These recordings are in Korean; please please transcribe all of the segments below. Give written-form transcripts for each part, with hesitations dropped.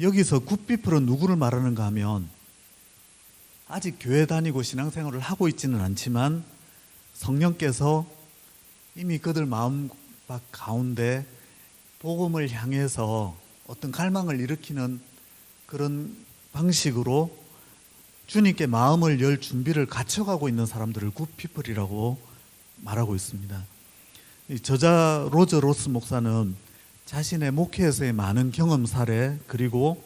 여기서 굿피플은 누구를 말하는가 하면 아직 교회 다니고 신앙생활을 하고 있지는 않지만 성령께서 이미 그들 마음 가운데 복음을 향해서 어떤 갈망을 일으키는 그런 방식으로 주님께 마음을 열 준비를 갖춰가고 있는 사람들을 굿피플이라고 말하고 있습니다. 저자 로저 로스 목사는 자신의 목회에서의 많은 경험 사례 그리고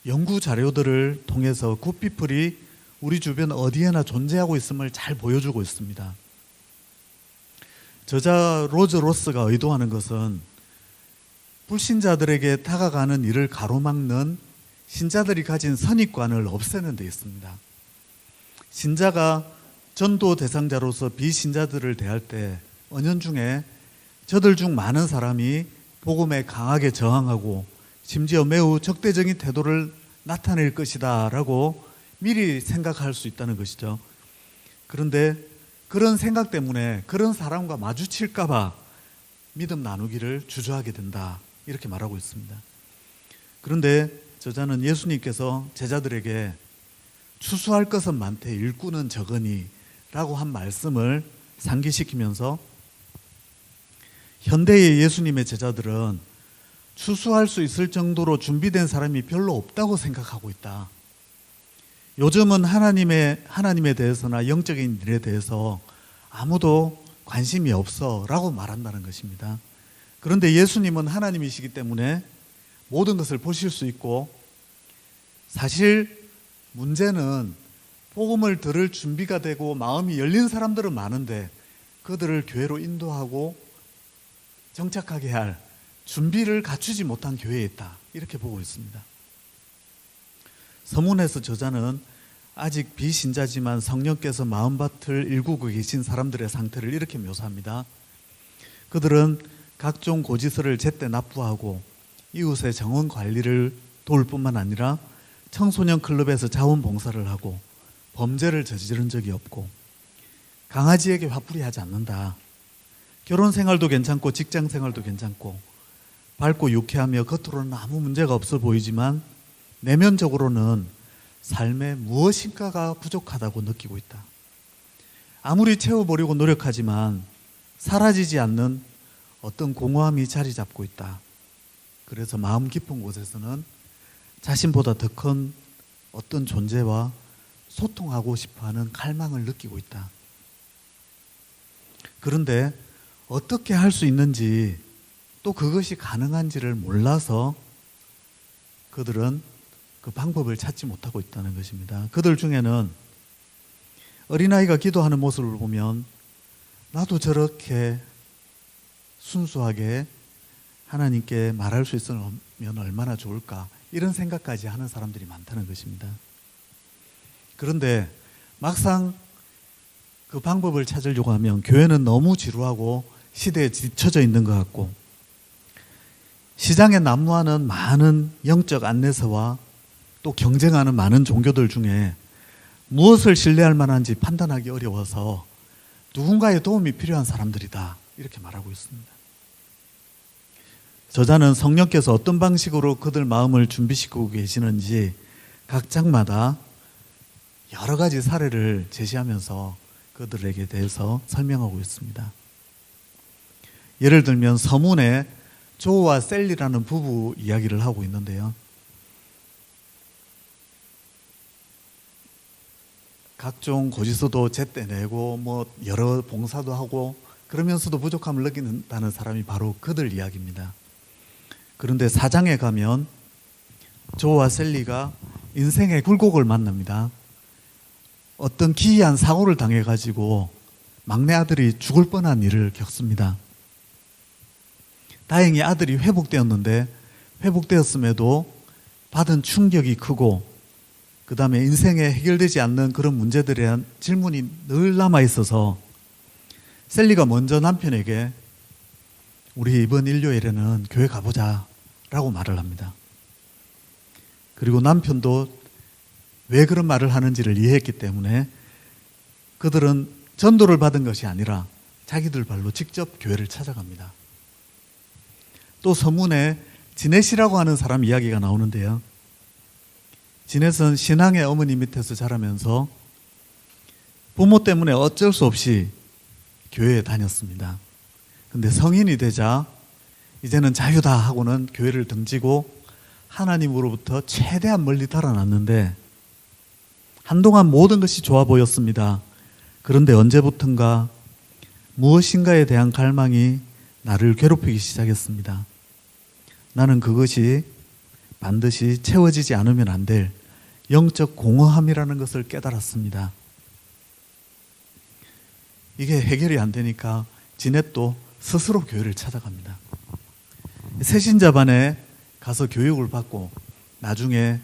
연구 자료들을 통해서 굿피플이 우리 주변 어디에나 존재하고 있음을 잘 보여주고 있습니다. 저자 로저 로스가 의도하는 것은 불신자들에게 다가가는 일을 가로막는 신자들이 가진 선입관을 없애는 데 있습니다. 신자가 전도 대상자로서 비신자들을 대할 때 은연중에 저들 중 많은 사람이 복음에 강하게 저항하고 심지어 매우 적대적인 태도를 나타낼 것이다 라고 미리 생각할 수 있다는 것이죠. 그런데 그런 생각 때문에 그런 사람과 마주칠까 봐 믿음 나누기를 주저하게 된다 이렇게 말하고 있습니다. 그런데 저자는 예수님께서 제자들에게 추수할 것은 많되 일꾼은 적으니 라고 한 말씀을 상기시키면서 현대의 예수님의 제자들은 추수할 수 있을 정도로 준비된 사람이 별로 없다고 생각하고 있다. 요즘은 하나님에 대해서나 영적인 일에 대해서 아무도 관심이 없어 라고 말한다는 것입니다. 그런데 예수님은 하나님이시기 때문에 모든 것을 보실 수 있고 사실 문제는 복음을 들을 준비가 되고 마음이 열린 사람들은 많은데 그들을 교회로 인도하고 정착하게 할 준비를 갖추지 못한 교회에 있다 이렇게 보고 있습니다. 서문에서 저자는 아직 비신자지만 성령께서 마음밭을 일구고 계신 사람들의 상태를 이렇게 묘사합니다. 그들은 각종 고지서를 제때 납부하고 이웃의 정원 관리를 도울 뿐만 아니라 청소년 클럽에서 자원봉사를 하고 범죄를 저지른 적이 없고 강아지에게 화풀이 하지 않는다. 결혼 생활도 괜찮고 직장 생활도 괜찮고 밝고 유쾌하며 겉으로는 아무 문제가 없어 보이지만 내면적으로는 삶에 무엇인가가 부족하다고 느끼고 있다. 아무리 채워보려고 노력하지만 사라지지 않는 어떤 공허함이 자리 잡고 있다. 그래서 마음 깊은 곳에서는 자신보다 더 큰 어떤 존재와 소통하고 싶어하는 갈망을 느끼고 있다. 그런데 어떻게 할 수 있는지 또 그것이 가능한지를 몰라서 그들은 그 방법을 찾지 못하고 있다는 것입니다. 그들 중에는 어린아이가 기도하는 모습을 보면 나도 저렇게 순수하게 하나님께 말할 수 있으면 얼마나 좋을까 이런 생각까지 하는 사람들이 많다는 것입니다. 그런데 막상 그 방법을 찾으려고 하면 교회는 너무 지루하고 시대에 뒤처져 있는 것 같고 시장에 난무하는 많은 영적 안내서와 또 경쟁하는 많은 종교들 중에 무엇을 신뢰할 만한지 판단하기 어려워서 누군가의 도움이 필요한 사람들이다 이렇게 말하고 있습니다. 저자는 성령께서 어떤 방식으로 그들 마음을 준비시키고 계시는지 각 장마다 여러 가지 사례를 제시하면서 그들에게 대해서 설명하고 있습니다. 예를 들면 서문에 조와 셀리라는 부부 이야기를 하고 있는데요. 각종 고지서도 제때 내고 여러 봉사도 하고 그러면서도 부족함을 느낀다는 사람이 바로 그들 이야기입니다. 그런데 4장에 가면 조와 셀리가 인생의 굴곡을 만납니다. 어떤 기이한 사고를 당해가지고 막내 아들이 죽을 뻔한 일을 겪습니다. 다행히 아들이 회복되었는데 회복되었음에도 받은 충격이 크고 그 다음에 인생에 해결되지 않는 그런 문제들에 대한 질문이 늘 남아있어서 셀리가 먼저 남편에게 우리 이번 일요일에는 교회 가보자 라고 말을 합니다. 그리고 남편도 왜 그런 말을 하는지를 이해했기 때문에 그들은 전도를 받은 것이 아니라 자기들 발로 직접 교회를 찾아갑니다. 또 서문에 지넷이라고 하는 사람 이야기가 나오는데요. 지넷은 신앙의 어머니 밑에서 자라면서 부모 때문에 어쩔 수 없이 교회에 다녔습니다. 근데 성인이 되자 이제는 자유다 하고는 교회를 등지고 하나님으로부터 최대한 멀리 달아났는데 한동안 모든 것이 좋아 보였습니다. 그런데 언제부턴가 무엇인가에 대한 갈망이 나를 괴롭히기 시작했습니다. 나는 그것이 반드시 채워지지 않으면 안 될 영적 공허함이라는 것을 깨달았습니다. 이게 해결이 안 되니까 지넷도 스스로 교회를 찾아갑니다. 새신자반에 가서 교육을 받고 나중에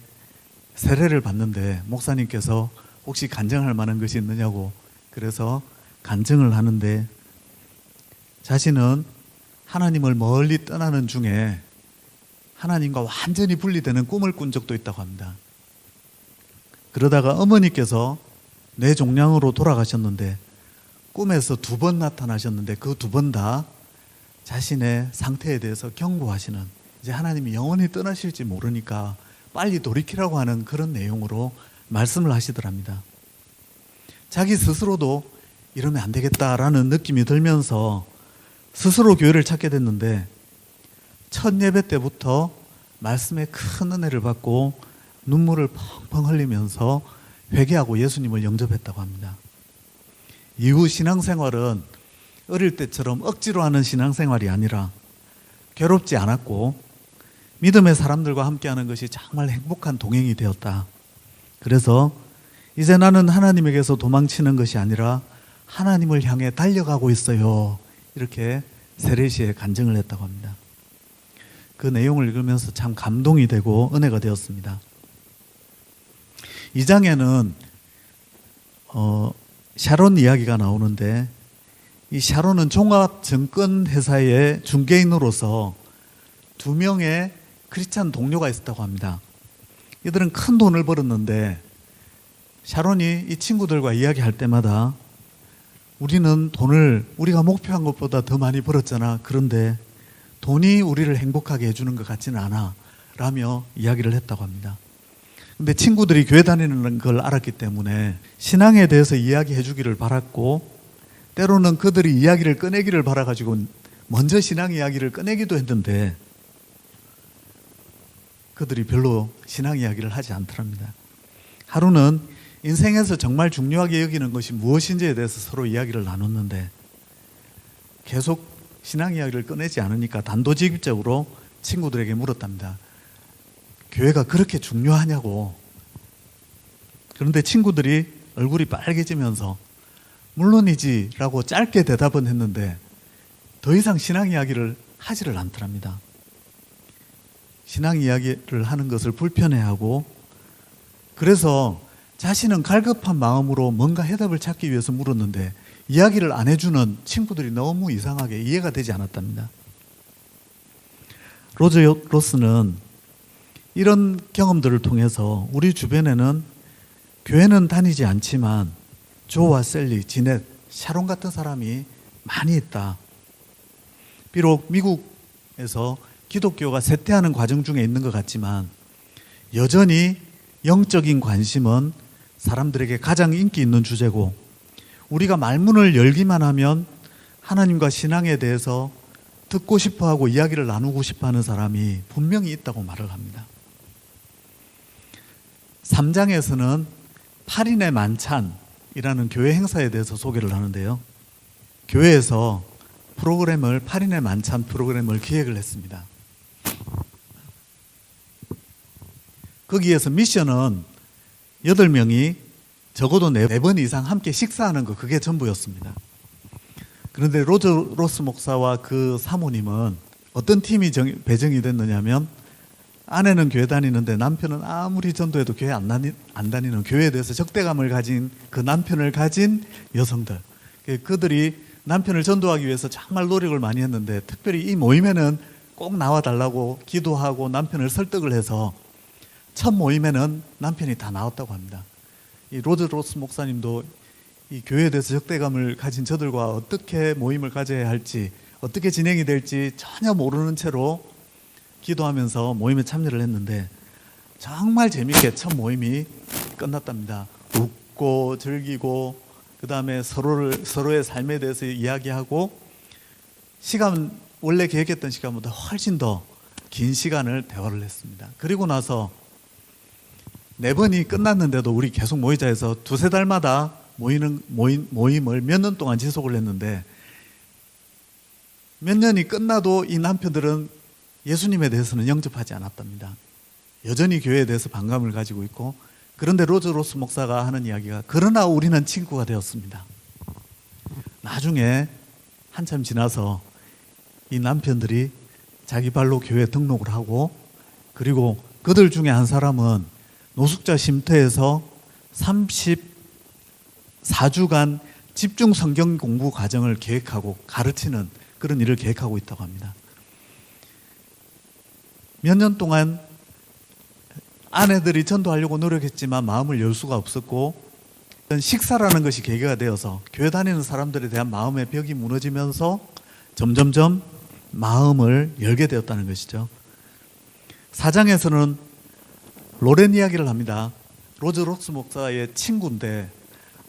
세례를 받는데 목사님께서 혹시 간증할 만한 것이 있느냐고 그래서 간증을 하는데 자신은 하나님을 멀리 떠나는 중에 하나님과 완전히 분리되는 꿈을 꾼 적도 있다고 합니다. 그러다가 어머니께서 뇌종양으로 돌아가셨는데 꿈에서 2번 나타나셨는데 그 2번 다 자신의 상태에 대해서 경고하시는, 이제 하나님이 영원히 떠나실지 모르니까 빨리 돌이키라고 하는 그런 내용으로 말씀을 하시더랍니다. 자기 스스로도 이러면 안 되겠다라는 느낌이 들면서 스스로 교회를 찾게 됐는데 첫 예배 때부터 말씀에 큰 은혜를 받고 눈물을 펑펑 흘리면서 회개하고 예수님을 영접했다고 합니다. 이후 신앙생활은 어릴 때처럼 억지로 하는 신앙생활이 아니라 괴롭지 않았고 믿음의 사람들과 함께하는 것이 정말 행복한 동행이 되었다. 그래서 이제 나는 하나님에게서 도망치는 것이 아니라 하나님을 향해 달려가고 있어요. 이렇게 세례시에 간증을 했다고 합니다. 그 내용을 읽으면서 참 감동이 되고 은혜가 되었습니다. 2장에는 샤론 이야기가 나오는데 이 샤론은 종합증권회사의 중개인으로서 2명의 크리스찬 동료가 있었다고 합니다. 이들은 큰 돈을 벌었는데 샤론이 이 친구들과 이야기할 때마다 우리는 돈을 우리가 목표한 것보다 더 많이 벌었잖아. 그런데 돈이 우리를 행복하게 해주는 것 같지는 않아 라며 이야기를 했다고 합니다. 근데 친구들이 교회 다니는 걸 알았기 때문에 신앙에 대해서 이야기해 주기를 바랐고 때로는 그들이 이야기를 꺼내기를 바라가지고 먼저 신앙 이야기를 꺼내기도 했는데 그들이 별로 신앙 이야기를 하지 않더랍니다. 하루는 인생에서 정말 중요하게 여기는 것이 무엇인지에 대해서 서로 이야기를 나눴는데 계속 신앙 이야기를 꺼내지 않으니까 단도직입적으로 친구들에게 물었답니다. 교회가 그렇게 중요하냐고. 그런데 친구들이 얼굴이 빨개지면서 물론이지 라고 짧게 대답은 했는데 더 이상 신앙 이야기를 하지를 않더랍니다. 신앙 이야기를 하는 것을 불편해하고 그래서 자신은 갈급한 마음으로 뭔가 해답을 찾기 위해서 물었는데 이야기를 안 해주는 친구들이 너무 이상하게 이해가 되지 않았답니다. 로저 로스는 이런 경험들을 통해서 우리 주변에는 교회는 다니지 않지만 조와 셀리, 지넷, 샤론 같은 사람이 많이 있다. 비록 미국에서 기독교가 쇠퇴하는 과정 중에 있는 것 같지만 여전히 영적인 관심은 사람들에게 가장 인기 있는 주제고 우리가 말문을 열기만 하면 하나님과 신앙에 대해서 듣고 싶어하고 이야기를 나누고 싶어하는 사람이 분명히 있다고 말을 합니다. 3장에서는 8인의 만찬이라는 교회 행사에 대해서 소개를 하는데요. 교회에서 8인의 만찬 프로그램을 기획을 했습니다. 거기에서 미션은 8명이 적어도 4번 이상 함께 식사하는 거, 그게 전부였습니다. 그런데 로저 로스 목사와 그 사모님은 어떤 팀이 배정이 됐느냐면 아내는 교회 다니는데 남편은 아무리 전도해도 교회 안 다니는 교회에 대해서 적대감을 가진 그 남편을 가진 여성들, 그들이 남편을 전도하기 위해서 정말 노력을 많이 했는데 특별히 이 모임에는 꼭 나와달라고 기도하고 남편을 설득을 해서 첫 모임에는 남편이 다 나왔다고 합니다. 이 로저 로스 목사님도 이 교회에 대해서 적대감을 가진 저들과 어떻게 모임을 가져야 할지, 어떻게 진행이 될지 전혀 모르는 채로 기도하면서 모임에 참여를 했는데 정말 재미있게 첫 모임이 끝났답니다. 웃고 즐기고 그 다음에 서로의 삶에 대해서 이야기하고 시간 원래 계획했던 시간보다 훨씬 더 긴 시간을 대화를 했습니다. 그리고 나서 4번이 끝났는데도 우리 계속 모이자 해서 2-3달마다 모임을 몇 년 동안 지속을 했는데 몇 년이 끝나도 이 남편들은 예수님에 대해서는 영접하지 않았답니다. 여전히 교회에 대해서 반감을 가지고 있고, 그런데 로즈 로스 목사가 하는 이야기가 그러나 우리는 친구가 되었습니다. 나중에 한참 지나서 이 남편들이 자기 발로 교회에 등록을 하고, 그리고 그들 중에 한 사람은 노숙자 쉼터에서 34주간 집중 성경 공부 과정을 계획하고 가르치는 그런 일을 계획하고 있다고 합니다. 몇 년 동안 아내들이 전도하려고 노력했지만 마음을 열 수가 없었고, 식사라는 것이 계기가 되어서 교회 다니는 사람들에 대한 마음의 벽이 무너지면서 점점점 마음을 열게 되었다는 것이죠. 4장에서는 로렌 이야기를 합니다. 로즈 로스 목사의 친구인데,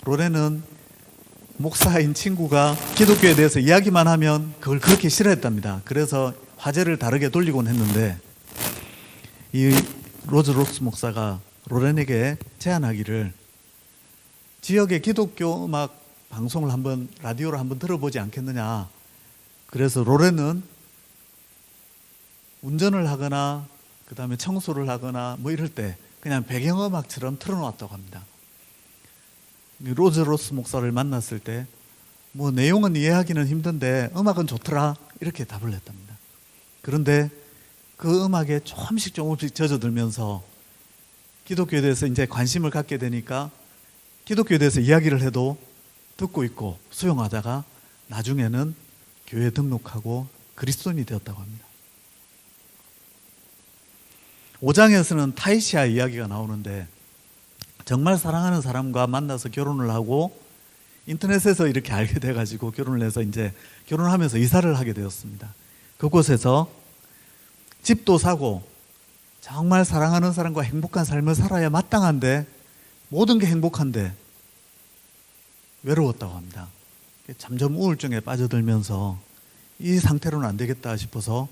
로렌은 목사인 친구가 기독교에 대해서 이야기만 하면 그걸 그렇게 싫어했답니다. 그래서 화제를 다르게 돌리곤 했는데, 이 로즈 로스 목사가 로렌에게 제안하기를 지역의 기독교 음악 방송을 라디오를 한번 들어보지 않겠느냐. 그래서 로렌은 운전을 하거나 그 다음에 청소를 하거나 뭐 이럴 때 그냥 배경음악처럼 틀어놓았다고 합니다. 로즈 로스 목사를 만났을 때 뭐 내용은 이해하기는 힘든데 음악은 좋더라 이렇게 답을 했답니다. 그런데 그 음악에 조금씩 젖어들면서 기독교에 대해서 이제 관심을 갖게 되니까 기독교에 대해서 이야기를 해도 듣고 있고 수용하다가 나중에는 교회에 등록하고 그리스도인이 되었다고 합니다. 5장에서는 타이시아 이야기가 나오는데, 정말 사랑하는 사람과 만나서 결혼을 하고 인터넷에서 이렇게 알게 돼가지고 결혼을 해서 이제 결혼하면서 이사를 하게 되었습니다. 그곳에서 집도 사고 정말 사랑하는 사람과 행복한 삶을 살아야 마땅한데 모든 게 행복한데 외로웠다고 합니다. 점점 우울증에 빠져들면서 이 상태로는 안 되겠다 싶어서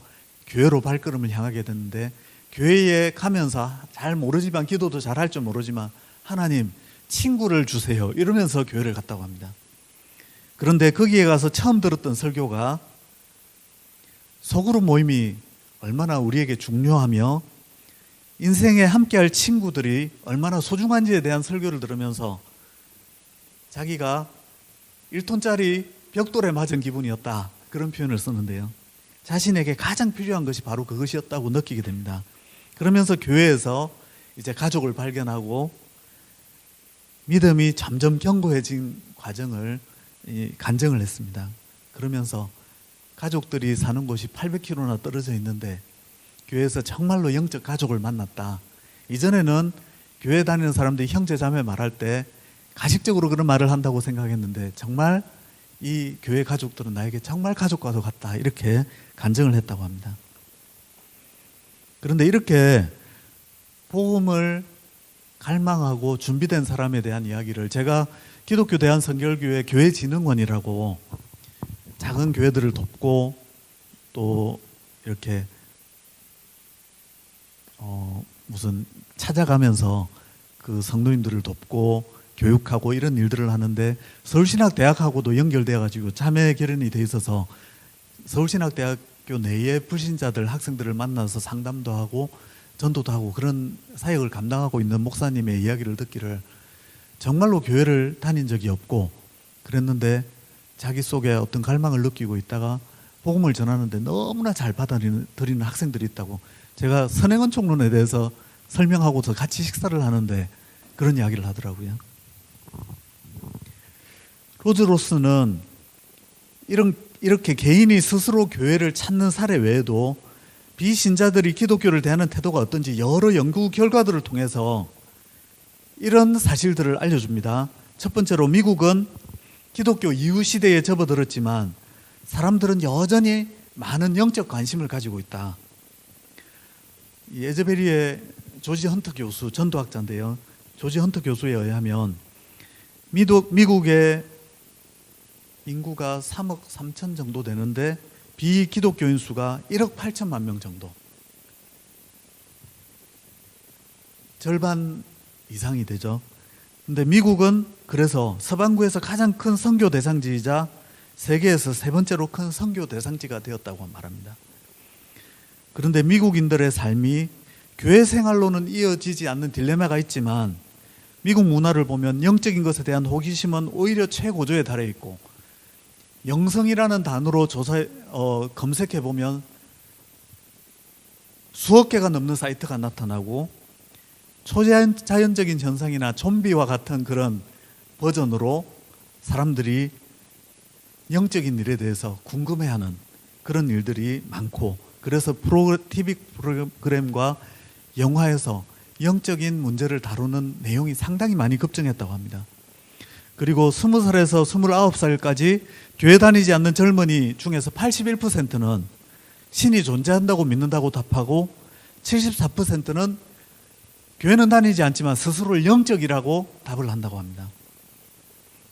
교회로 발걸음을 향하게 됐는데, 교회에 가면서 잘 모르지만 기도도 잘 할 줄 모르지만 하나님 친구를 주세요 이러면서 교회를 갔다고 합니다. 그런데 거기에 가서 처음 들었던 설교가 소그룹 모임이 얼마나 우리에게 중요하며 인생에 함께할 친구들이 얼마나 소중한지에 대한 설교를 들으면서 자기가 1톤짜리 벽돌에 맞은 기분이었다, 그런 표현을 쓰는데요. 자신에게 가장 필요한 것이 바로 그것이었다고 느끼게 됩니다. 그러면서 교회에서 이제 가족을 발견하고 믿음이 점점 견고해진 과정을 간증을 했습니다. 그러면서 가족들이 사는 곳이 800km나 떨어져 있는데 교회에서 정말로 영적 가족을 만났다. 이전에는 교회 다니는 사람들이 형제 자매 말할 때 가식적으로 그런 말을 한다고 생각했는데 정말 이 교회 가족들은 나에게 정말 가족과도 같다, 이렇게 간증을 했다고 합니다. 그런데 이렇게 복음을 갈망하고 준비된 사람에 대한 이야기를 제가 기독교 대한선결교회 교회진흥원이라고 작은 교회들을 돕고 또 이렇게 무슨 찾아가면서 그 성도님들을 돕고 교육하고 이런 일들을 하는데, 서울신학대학하고도 연결되어 가지고 자매 결연이 돼 있어서 서울신학대학교 내의 불신자들 학생들을 만나서 상담도 하고 전도도 하고 그런 사역을 감당하고 있는 목사님의 이야기를 듣기를 정말로 교회를 다닌 적이 없고 그랬는데 자기 속에 어떤 갈망을 느끼고 있다가 복음을 전하는데 너무나 잘 받아들이는 학생들이 있다고, 제가 선행원 총론에 대해서 설명하고서 같이 식사를 하는데 그런 이야기를 하더라고요. 로즈 로스는 이렇게 개인이 스스로 교회를 찾는 사례 외에도 비신자들이 기독교를 대하는 태도가 어떤지 여러 연구 결과들을 통해서 이런 사실들을 알려줍니다. 첫 번째로 미국은 기독교 이후 시대에 접어들었지만 사람들은 여전히 많은 영적 관심을 가지고 있다. 이 에즈베리의 조지 헌터 교수, 전도학자인데요. 조지 헌터 교수에 의하면 미국의 인구가 3억 3천 정도 되는데 비기독교인 수가 1억 8천만 명 정도. 절반 이상이 되죠. 근데 미국은 그래서 서반구에서 가장 큰 선교 대상지이자 세계에서 세 번째로 큰 선교 대상지가 되었다고 말합니다. 그런데 미국인들의 삶이 교회 생활로는 이어지지 않는 딜레마가 있지만 미국 문화를 보면 영적인 것에 대한 호기심은 오히려 최고조에 달해 있고 영성이라는 단어로 검색해 보면 수억 개가 넘는 사이트가 나타나고 초자연적인 현상이나 좀비와 같은 그런 버전으로 사람들이 영적인 일에 대해서 궁금해하는 그런 일들이 많고, 그래서 TV 프로그램과 영화에서 영적인 문제를 다루는 내용이 상당히 많이 급증했다고 합니다. 그리고 20살에서 29살까지 교회 다니지 않는 젊은이 중에서 81%는 신이 존재한다고 믿는다고 답하고 74%는 교회는 다니지 않지만 스스로를 영적이라고 답을 한다고 합니다.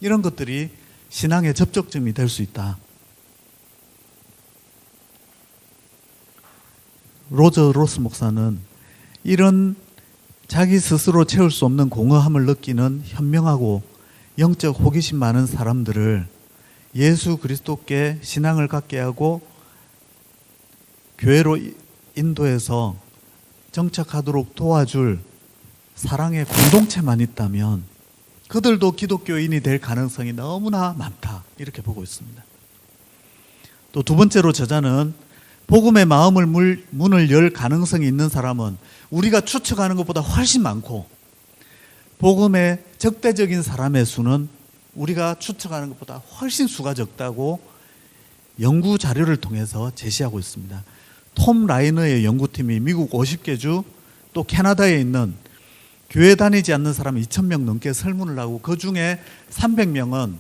이런 것들이 신앙의 접촉점이 될 수 있다. 로저 로스 목사는 이런 자기 스스로 채울 수 없는 공허함을 느끼는 현명하고 영적 호기심 많은 사람들을 예수 그리스도께 신앙을 갖게 하고 교회로 인도해서 정착하도록 도와줄 사랑의 공동체만 있다면 그들도 기독교인이 될 가능성이 너무나 많다, 이렇게 보고 있습니다. 또 두 번째로 저자는 복음의 마음을 문을 열 가능성이 있는 사람은 우리가 추측하는 것보다 훨씬 많고 복음의 적대적인 사람의 수는 우리가 추측하는 것보다 훨씬 수가 적다고 연구 자료를 통해서 제시하고 있습니다. 톰 라이너의 연구팀이 미국 50개 주 또 캐나다에 있는 교회 다니지 않는 사람 2,000명 넘게 설문을 하고 그 중에 300명은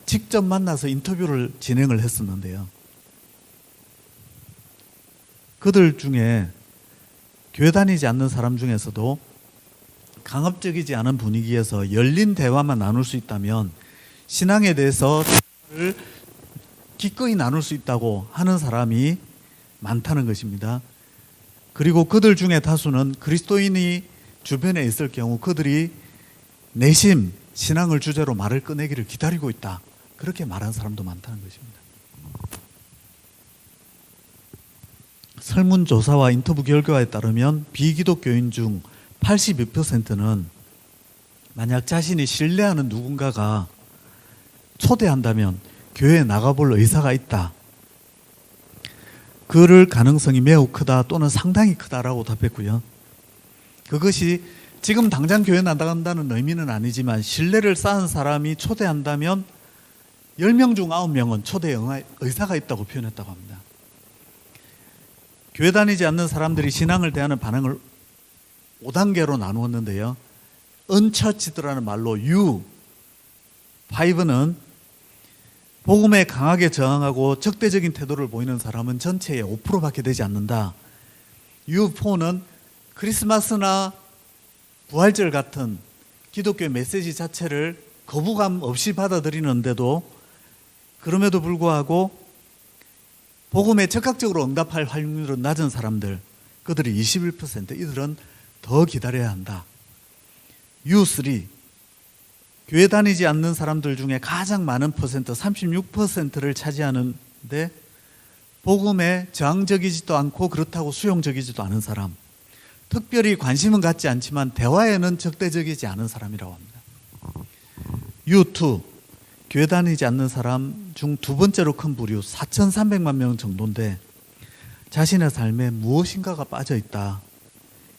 직접 만나서 인터뷰를 진행을 했었는데요. 그들 중에 교회 다니지 않는 사람 중에서도 강압적이지 않은 분위기에서 열린 대화만 나눌 수 있다면 신앙에 대해서 기꺼이 나눌 수 있다고 하는 사람이 많다는 것입니다. 그리고 그들 중에 다수는 그리스도인이 주변에 있을 경우 그들이 내심 신앙을 주제로 말을 꺼내기를 기다리고 있다, 그렇게 말한 사람도 많다는 것입니다. 설문조사와 인터뷰 결과에 따르면 비기독교인 중 82%는 만약 자신이 신뢰하는 누군가가 초대한다면 교회에 나가볼 의사가 있다, 그럴 가능성이 매우 크다 또는 상당히 크다라고 답했고요. 그것이 지금 당장 교회 나간다는 의미는 아니지만 신뢰를 쌓은 사람이 초대한다면 10명 중 9명은 초대에 응할 의사가 있다고 표현했다고 합니다. 교회 다니지 않는 사람들이 신앙을 대하는 반응을 5단계로 나누었는데요. 언처치드라는 말로 U5는 복음에 강하게 저항하고 적대적인 태도를 보이는 사람은 전체의 5%밖에 되지 않는다. U4는 크리스마스나 부활절 같은 기독교의 메시지 자체를 거부감 없이 받아들이는데도 그럼에도 불구하고 복음에 적극적으로 응답할 확률은 낮은 사람들, 그들이 21%, 이들은 더 기다려야 한다. U3, 교회 다니지 않는 사람들 중에 가장 많은 퍼센트, 36%를 차지하는데 복음에 저항적이지도 않고 그렇다고 수용적이지도 않은 사람, 특별히 관심은 갖지 않지만 대화에는 적대적이지 않은 사람이라고 합니다. U2, 교회 다니지 않는 사람 중 두 번째로 큰 부류 4,300만 명 정도인데 자신의 삶에 무엇인가가 빠져 있다,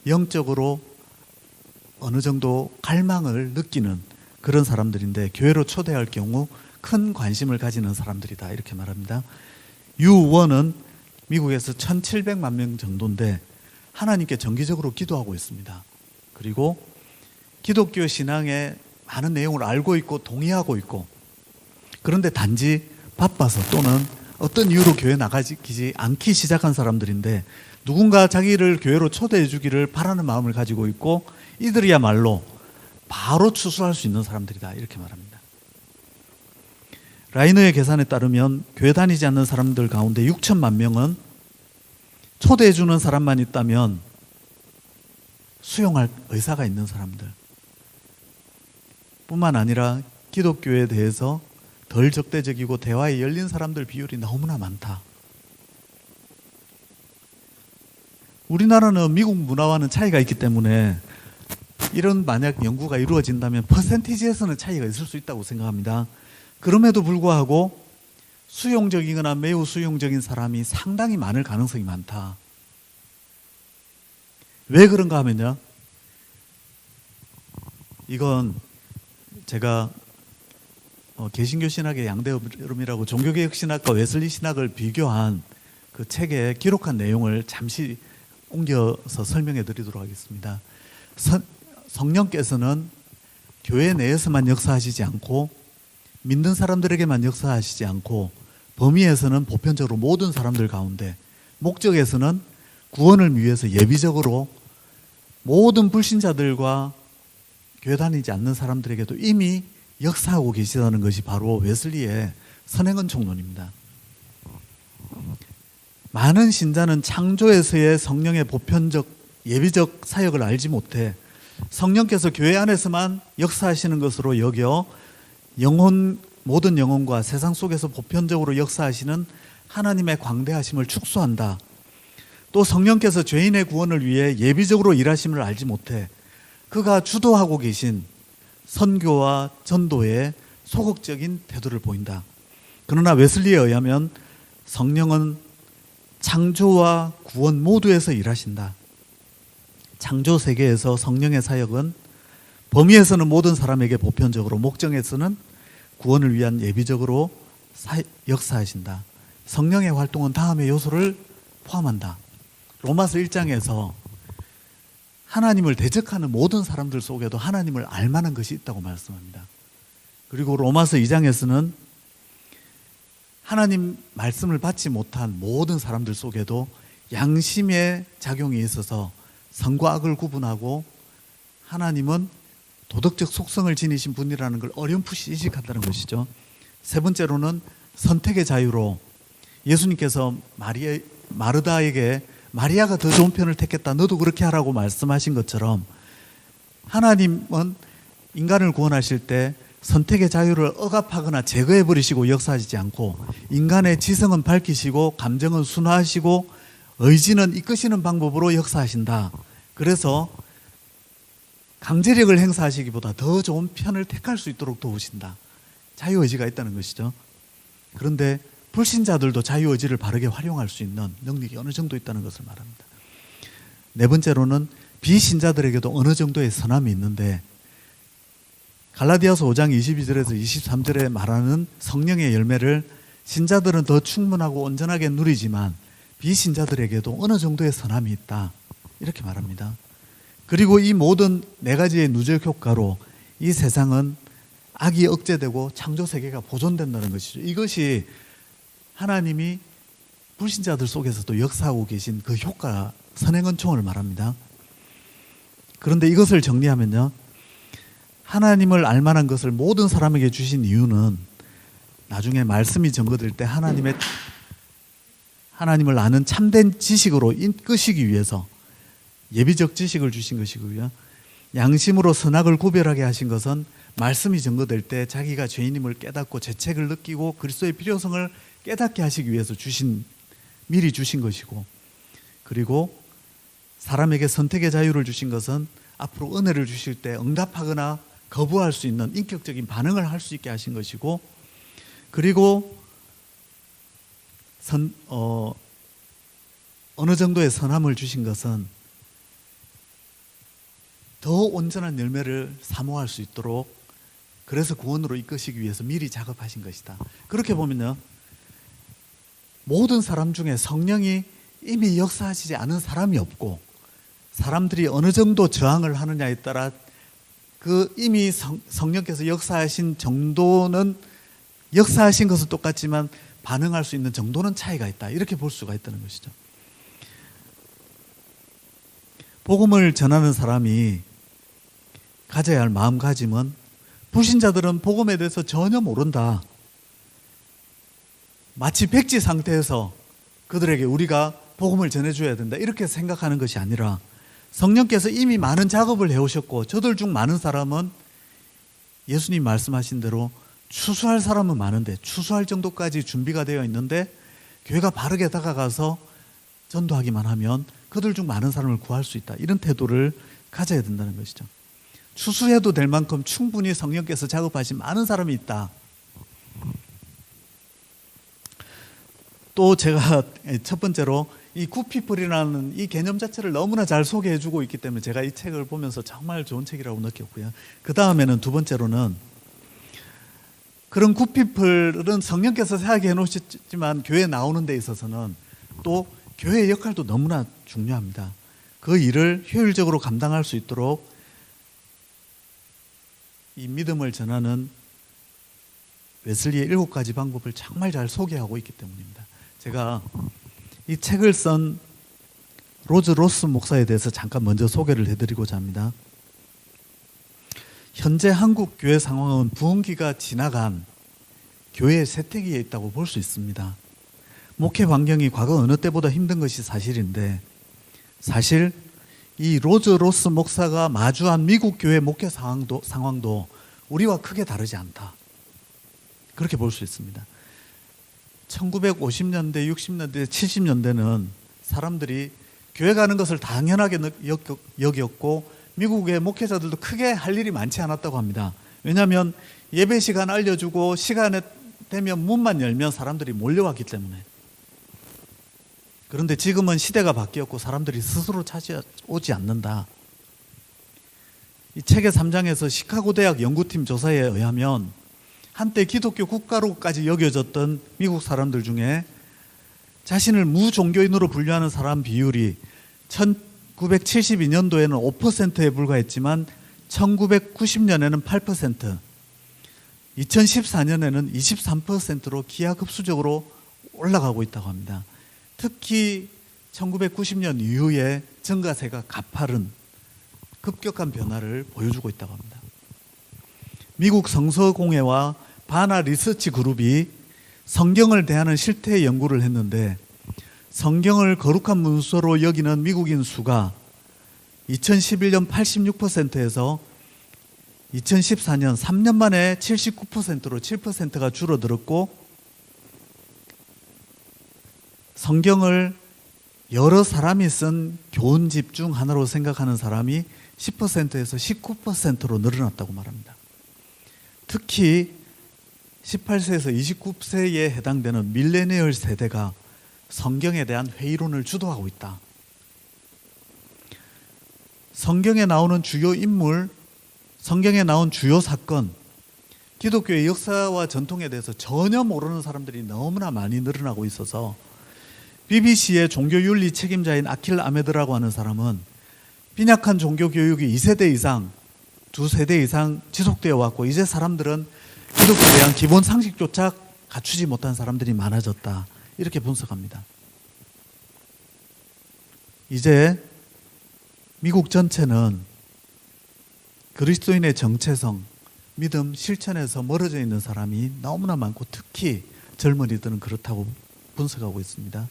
영적으로 어느 정도 갈망을 느끼는 그런 사람들인데 교회로 초대할 경우 큰 관심을 가지는 사람들이다, 이렇게 말합니다. U1은 미국에서 1,700만 명 정도인데 하나님께 정기적으로 기도하고 있습니다. 그리고 기독교 신앙의 많은 내용을 알고 있고 동의하고 있고, 그런데 단지 바빠서 또는 어떤 이유로 교회 나가지 않기 시작한 사람들인데 누군가 자기를 교회로 초대해 주기를 바라는 마음을 가지고 있고 이들이야말로 바로 추수할 수 있는 사람들이다 이렇게 말합니다. 라이너의 계산에 따르면 교회 다니지 않는 사람들 가운데 6천만 명은 초대해 주는 사람만 있다면 수용할 의사가 있는 사람들 뿐만 아니라 기독교에 대해서 덜 적대적이고 대화에 열린 사람들 비율이 너무나 많다. 우리나라는 미국 문화와는 차이가 있기 때문에 이런 만약 연구가 이루어진다면 퍼센티지에서는 차이가 있을 수 있다고 생각합니다. 그럼에도 불구하고 수용적이거나 매우 수용적인 사람이 상당히 많을 가능성이 많다. 왜 그런가 하면요, 이건 제가 개신교 신학의 양대 흐름이라고 종교개혁 신학과 웨슬리 신학을 비교한 그 책에 기록한 내용을 잠시 옮겨서 설명해 드리도록 하겠습니다. 성령께서는 교회 내에서만 역사하시지 않고 믿는 사람들에게만 역사하시지 않고 범위에서는 보편적으로 모든 사람들 가운데, 목적에서는 구원을 위해서 예비적으로 모든 불신자들과 교회 다니지 않는 사람들에게도 이미 역사하고 계시다는 것이 바로 웨슬리의 선행은 총론입니다. 많은 신자는 창조에서의 성령의 보편적 예비적 사역을 알지 못해 성령께서 교회 안에서만 역사하시는 것으로 여겨 모든 영혼과 세상 속에서 보편적으로 역사하시는 하나님의 광대하심을 축소한다. 또 성령께서 죄인의 구원을 위해 예비적으로 일하심을 알지 못해 그가 주도하고 계신 선교와 전도에 소극적인 태도를 보인다. 그러나 웨슬리에 의하면 성령은 창조와 구원 모두에서 일하신다. 창조 세계에서 성령의 사역은 범위에서는 모든 사람에게 보편적으로, 목적에서는 구원을 위한 예비적으로 역사하신다. 성령의 활동은 다음의 요소를 포함한다. 로마서 1장에서 하나님을 대적하는 모든 사람들 속에도 하나님을 알만한 것이 있다고 말씀합니다. 그리고 로마서 2장에서는 하나님 말씀을 받지 못한 모든 사람들 속에도 양심의 작용이 있어서 선과 악을 구분하고 하나님은 도덕적 속성을 지니신 분이라는 걸 어렴풋이 인식한다는 것이죠. 세 번째로는 선택의 자유로 예수님께서 마르다에게 마리아가 더 좋은 편을 택했다, 너도 그렇게 하라고 말씀하신 것처럼 하나님은 인간을 구원하실 때 선택의 자유를 억압하거나 제거해버리시고 역사하시지 않고 인간의 지성은 밝히시고 감정은 순화하시고 의지는 이끄시는 방법으로 역사하신다. 그래서 강제력을 행사하시기보다 더 좋은 편을 택할 수 있도록 도우신다. 자유의지가 있다는 것이죠. 그런데 불신자들도 자유의지를 바르게 활용할 수 있는 능력이 어느 정도 있다는 것을 말합니다. 네 번째로는 비신자들에게도 어느 정도의 선함이 있는데, 갈라디아서 5장 22절에서 23절에 말하는 성령의 열매를 신자들은 더 충분하고 온전하게 누리지만 비신자들에게도 어느 정도의 선함이 있다, 이렇게 말합니다. 그리고 이 모든 네 가지의 누적 효과로 이 세상은 악이 억제되고 창조 세계가 보존된다는 것이죠. 이것이 하나님이 불신자들 속에서도 역사하고 계신 그 효과, 선행은총을 말합니다. 그런데 이것을 정리하면요, 하나님을 알만한 것을 모든 사람에게 주신 이유는 나중에 말씀이 전거될 때 하나님을 아는 참된 지식으로 이끄시기 위해서 예비적 지식을 주신 것이고요, 양심으로 선악을 구별하게 하신 것은 말씀이 전거될 때 자기가 죄인임을 깨닫고 죄책을 느끼고 그리스도의 필요성을 깨닫게 하시기 위해서 미리 주신 것이고, 그리고 사람에게 선택의 자유를 주신 것은 앞으로 은혜를 주실 때 응답하거나 거부할 수 있는 인격적인 반응을 할 수 있게 하신 것이고, 그리고 어느 정도의 선함을 주신 것은 더 온전한 열매를 사모할 수 있도록, 그래서 구원으로 이끄시기 위해서 미리 작업하신 것이다. 그렇게 보면요, 모든 사람 중에 성령이 이미 역사하시지 않은 사람이 없고, 사람들이 어느 정도 저항을 하느냐에 따라 그 이미 성령께서 역사하신 정도는, 역사하신 것은 똑같지만 반응할 수 있는 정도는 차이가 있다. 이렇게 볼 수가 있다는 것이죠. 복음을 전하는 사람이 가져야 할 마음가짐은 불신자들은 복음에 대해서 전혀 모른다. 마치 백지 상태에서 그들에게 우리가 복음을 전해줘야 된다. 이렇게 생각하는 것이 아니라 성령께서 이미 많은 작업을 해오셨고 저들 중 많은 사람은 예수님 말씀하신 대로 추수할 사람은 많은데 추수할 정도까지 준비가 되어 있는데 교회가 바르게 다가가서 전도하기만 하면 그들 중 많은 사람을 구할 수 있다. 이런 태도를 가져야 된다는 것이죠. 추수해도 될 만큼 충분히 성령께서 작업하신 많은 사람이 있다. 또 제가 첫 번째로 이 굿피플이라는 이 개념 자체를 너무나 잘 소개해주고 있기 때문에 제가 이 책을 보면서 정말 좋은 책이라고 느꼈고요. 그 다음에는 두 번째로는 그런 굿피플은 성령께서 생각해 놓으셨지만 교회에 나오는 데 있어서는 또 교회의 역할도 너무나 중요합니다. 그 일을 효율적으로 감당할 수 있도록 이 믿음을 전하는 웨슬리의 7가지 방법을 정말 잘 소개하고 있기 때문입니다. 제가 이 책을 쓴 로즈 로스 목사에 대해서 잠깐 먼저 소개를 해드리고자 합니다. 현재 한국 교회 상황은 부흥기가 지나간 교회의 쇠퇴기에 있다고 볼 수 있습니다. 목회 환경이 과거 어느 때보다 힘든 것이 사실인데 사실 이 로즈 로스 목사가 마주한 미국 교회 목회 상황도 우리와 크게 다르지 않다. 그렇게 볼 수 있습니다. 1950년대, 60년대, 70년대는 사람들이 교회 가는 것을 당연하게 여겼고 미국의 목회자들도 크게 할 일이 많지 않았다고 합니다. 왜냐하면 예배 시간 알려주고 시간에 되면 문만 열면 사람들이 몰려왔기 때문에. 그런데 지금은 시대가 바뀌었고 사람들이 스스로 찾아오지 않는다. 이 책의 3장에서 시카고 대학 연구팀 조사에 의하면 한때 기독교 국가로까지 여겨졌던 미국 사람들 중에 자신을 무종교인으로 분류하는 사람 비율이 1972년도에는 5%에 불과했지만 1990년에는 8%, 2014년에는 23%로 기하급수적으로 올라가고 있다고 합니다. 특히 1990년 이후에 증가세가 가파른 급격한 변화를 보여주고 있다고 합니다. 미국 성서공회와 바나 리서치 그룹이 성경을 대하는 실태 연구를 했는데 성경을 거룩한 문서로 여기는 미국인 수가 2011년 86%에서 2014년 3년 만에 79%로 7%가 줄어들었고 성경을 여러 사람이 쓴 교훈집 중 하나로 생각하는 사람이 10%에서 19%로 늘어났다고 말합니다. 특히 18세에서 29세에 해당되는 밀레니얼 세대가 성경에 대한 회의론을 주도하고 있다. 성경에 나오는 주요 인물, 성경에 나온 주요 사건, 기독교의 역사와 전통에 대해서 전혀 모르는 사람들이 너무나 많이 늘어나고 있어서 BBC의 종교윤리 책임자인 아킬 아메드라고 하는 사람은 빈약한 종교교육이 2세대 이상, 2세대 이상 지속되어 왔고 이제 사람들은 기독교에 대한 기본 상식조차 갖추지 못한 사람들이 많아졌다. 이렇게 분석합니다. 이제 미국 전체는 그리스도인의 정체성, 믿음, 실천에서 멀어져 있는 사람이 너무나 많고 특히 젊은이들은 그렇다고 분석하고 있습니다.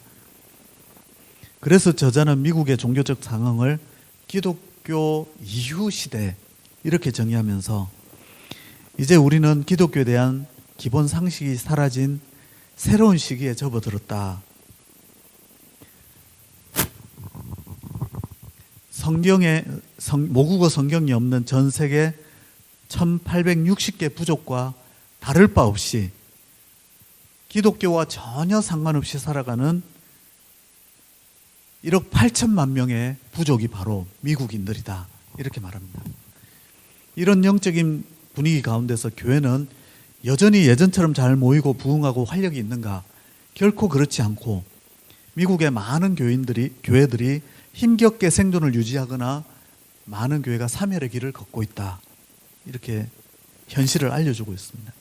그래서 저자는 미국의 종교적 상황을 기독교 이후 시대 이렇게 정의하면서 이제 우리는 기독교에 대한 기본 상식이 사라진 새로운 시기에 접어들었다. 모국어 성경이 없는 전 세계 1860개 부족과 다를 바 없이 기독교와 전혀 상관없이 살아가는 1억 8천만 명의 부족이 바로 미국인들이다. 이렇게 말합니다. 이런 영적인 분위기 가운데서 교회는 여전히 예전처럼 잘 모이고 부흥하고 활력이 있는가? 결코 그렇지 않고 미국의 많은 교회들이 힘겹게 생존을 유지하거나 많은 교회가 사멸의 길을 걷고 있다. 이렇게 현실을 알려주고 있습니다.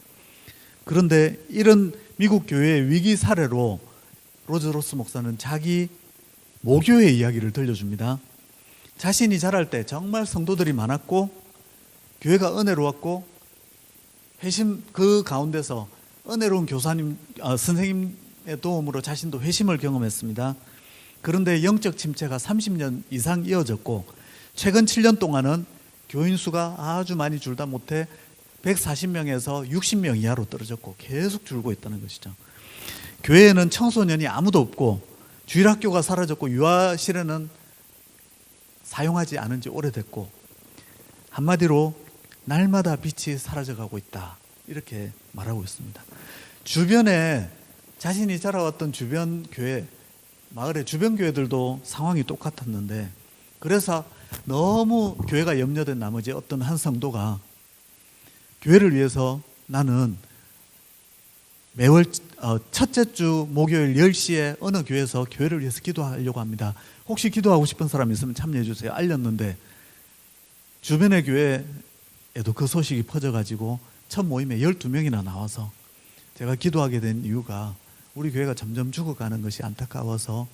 그런데 이런 미국 교회의 위기 사례로 로즈 로스 목사는 자기 모교의 이야기를 들려줍니다. 자신이 자랄 때 정말 성도들이 많았고 교회가 은혜로웠고 회심 그 가운데서 은혜로운 교사님, 선생님의 도움으로 자신도 회심을 경험했습니다. 그런데 영적 침체가 30년 이상 이어졌고 최근 7년 동안은 교인 수가 아주 많이 줄다 못해 140명에서 60명 이하로 떨어졌고 계속 줄고 있다는 것이죠. 교회에는 청소년이 아무도 없고 주일학교가 사라졌고 유아실에는 사용하지 않은 지 오래됐고 한마디로 날마다 빛이 사라져가고 있다, 이렇게 말하고 있습니다. 주변에 자신이 자라왔던 주변 교회, 마을의 주변 교회들도 상황이 똑같았는데 그래서 너무 교회가 염려된 나머지 어떤 한 성도가 교회를 위해서 나는 매월 첫째 주 목요일 10시에 어느 교회에서 교회를 위해서 기도하려고 합니다. 혹시 기도하고 싶은 사람 있으면 참여해 주세요. 알렸는데 주변의 교회에도 그 소식이 퍼져가지고 첫 모임에 12명이나 나와서 제가 기도하게 된 이유가 우리 교회가 점점 죽어가는 것이 안타까워서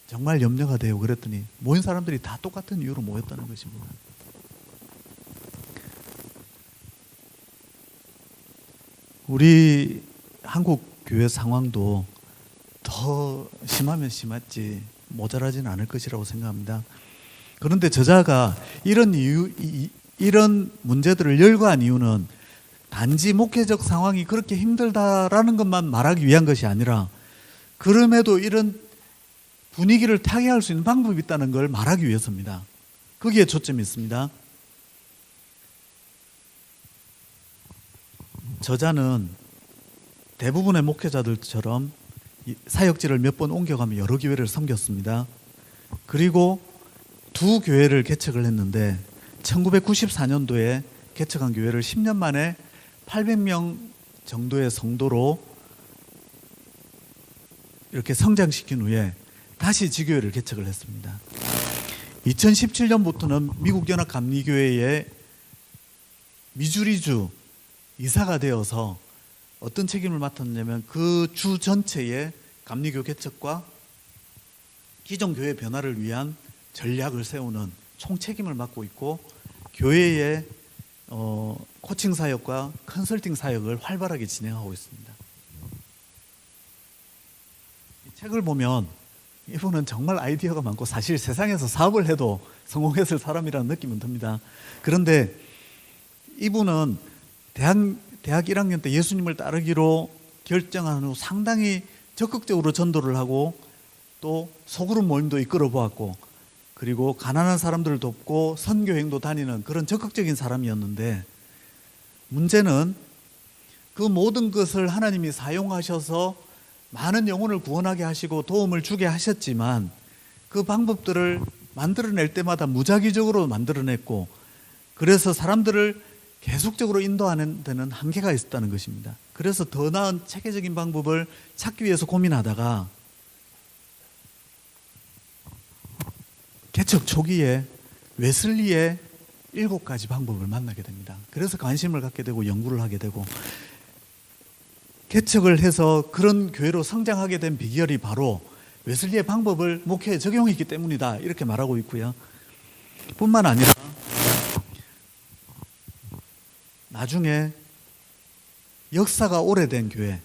정말 염려가 돼요. 그랬더니 모인 사람들이 다 똑같은 이유로 모였다는 것입니다. 우리 한국 교회 상황도 더 심하면 심했지 모자라지는 않을 것이라고 생각합니다. 그런데 저자가 이런 문제들을 열거한 이유는 단지 목회적 상황이 그렇게 힘들다라는 것만 말하기 위한 것이 아니라 그럼에도 이런 분위기를 타개할 수 있는 방법이 있다는 걸 말하기 위해서입니다. 거기에 초점이 있습니다. 저자는 대부분의 목회자들처럼 사역지를 몇 번 옮겨가며 여러 교회를 섬겼습니다. 그리고 두 교회를 개척을 했는데 1994년도에 개척한 교회를 10년 만에 800명 정도의 성도로 이렇게 성장시킨 후에 다시 지교회를 개척을 했습니다. 2017년부터는 미국 연합 감리교회의 미주리주 이사가 되어서 어떤 책임을 맡았냐면 그 주 전체의 감리교 개척과 기존 교회 변화를 위한 전략을 세우는 총책임을 맡고 있고 교회의 코칭 사역과 컨설팅 사역을 활발하게 진행하고 있습니다. 이 책을 보면 이분은 정말 아이디어가 많고 사실 세상에서 사업을 해도 성공했을 사람이라는 느낌은 듭니다. 그런데 이분은 대학 1학년 때 예수님을 따르기로 결정한 후 상당히 적극적으로 전도를 하고 또 소그룹 모임도 이끌어 보았고 그리고 가난한 사람들을 돕고 선교행도 다니는 그런 적극적인 사람이었는데 문제는 그 모든 것을 하나님이 사용하셔서 많은 영혼을 구원하게 하시고 도움을 주게 하셨지만 그 방법들을 만들어낼 때마다 무작위적으로 만들어냈고 그래서 사람들을 계속적으로 인도하는 데는 한계가 있었다는 것입니다. 그래서 더 나은 체계적인 방법을 찾기 위해서 고민하다가 개척 초기에 웨슬리의 7가지 방법을 만나게 됩니다. 그래서 관심을 갖게 되고 연구를 하게 되고 개척을 해서 그런 교회로 성장하게 된 비결이 바로 웨슬리의 방법을 목회에 적용했기 때문이다, 이렇게 말하고 있고요. 뿐만 아니라 나중에 역사가 오래된 교회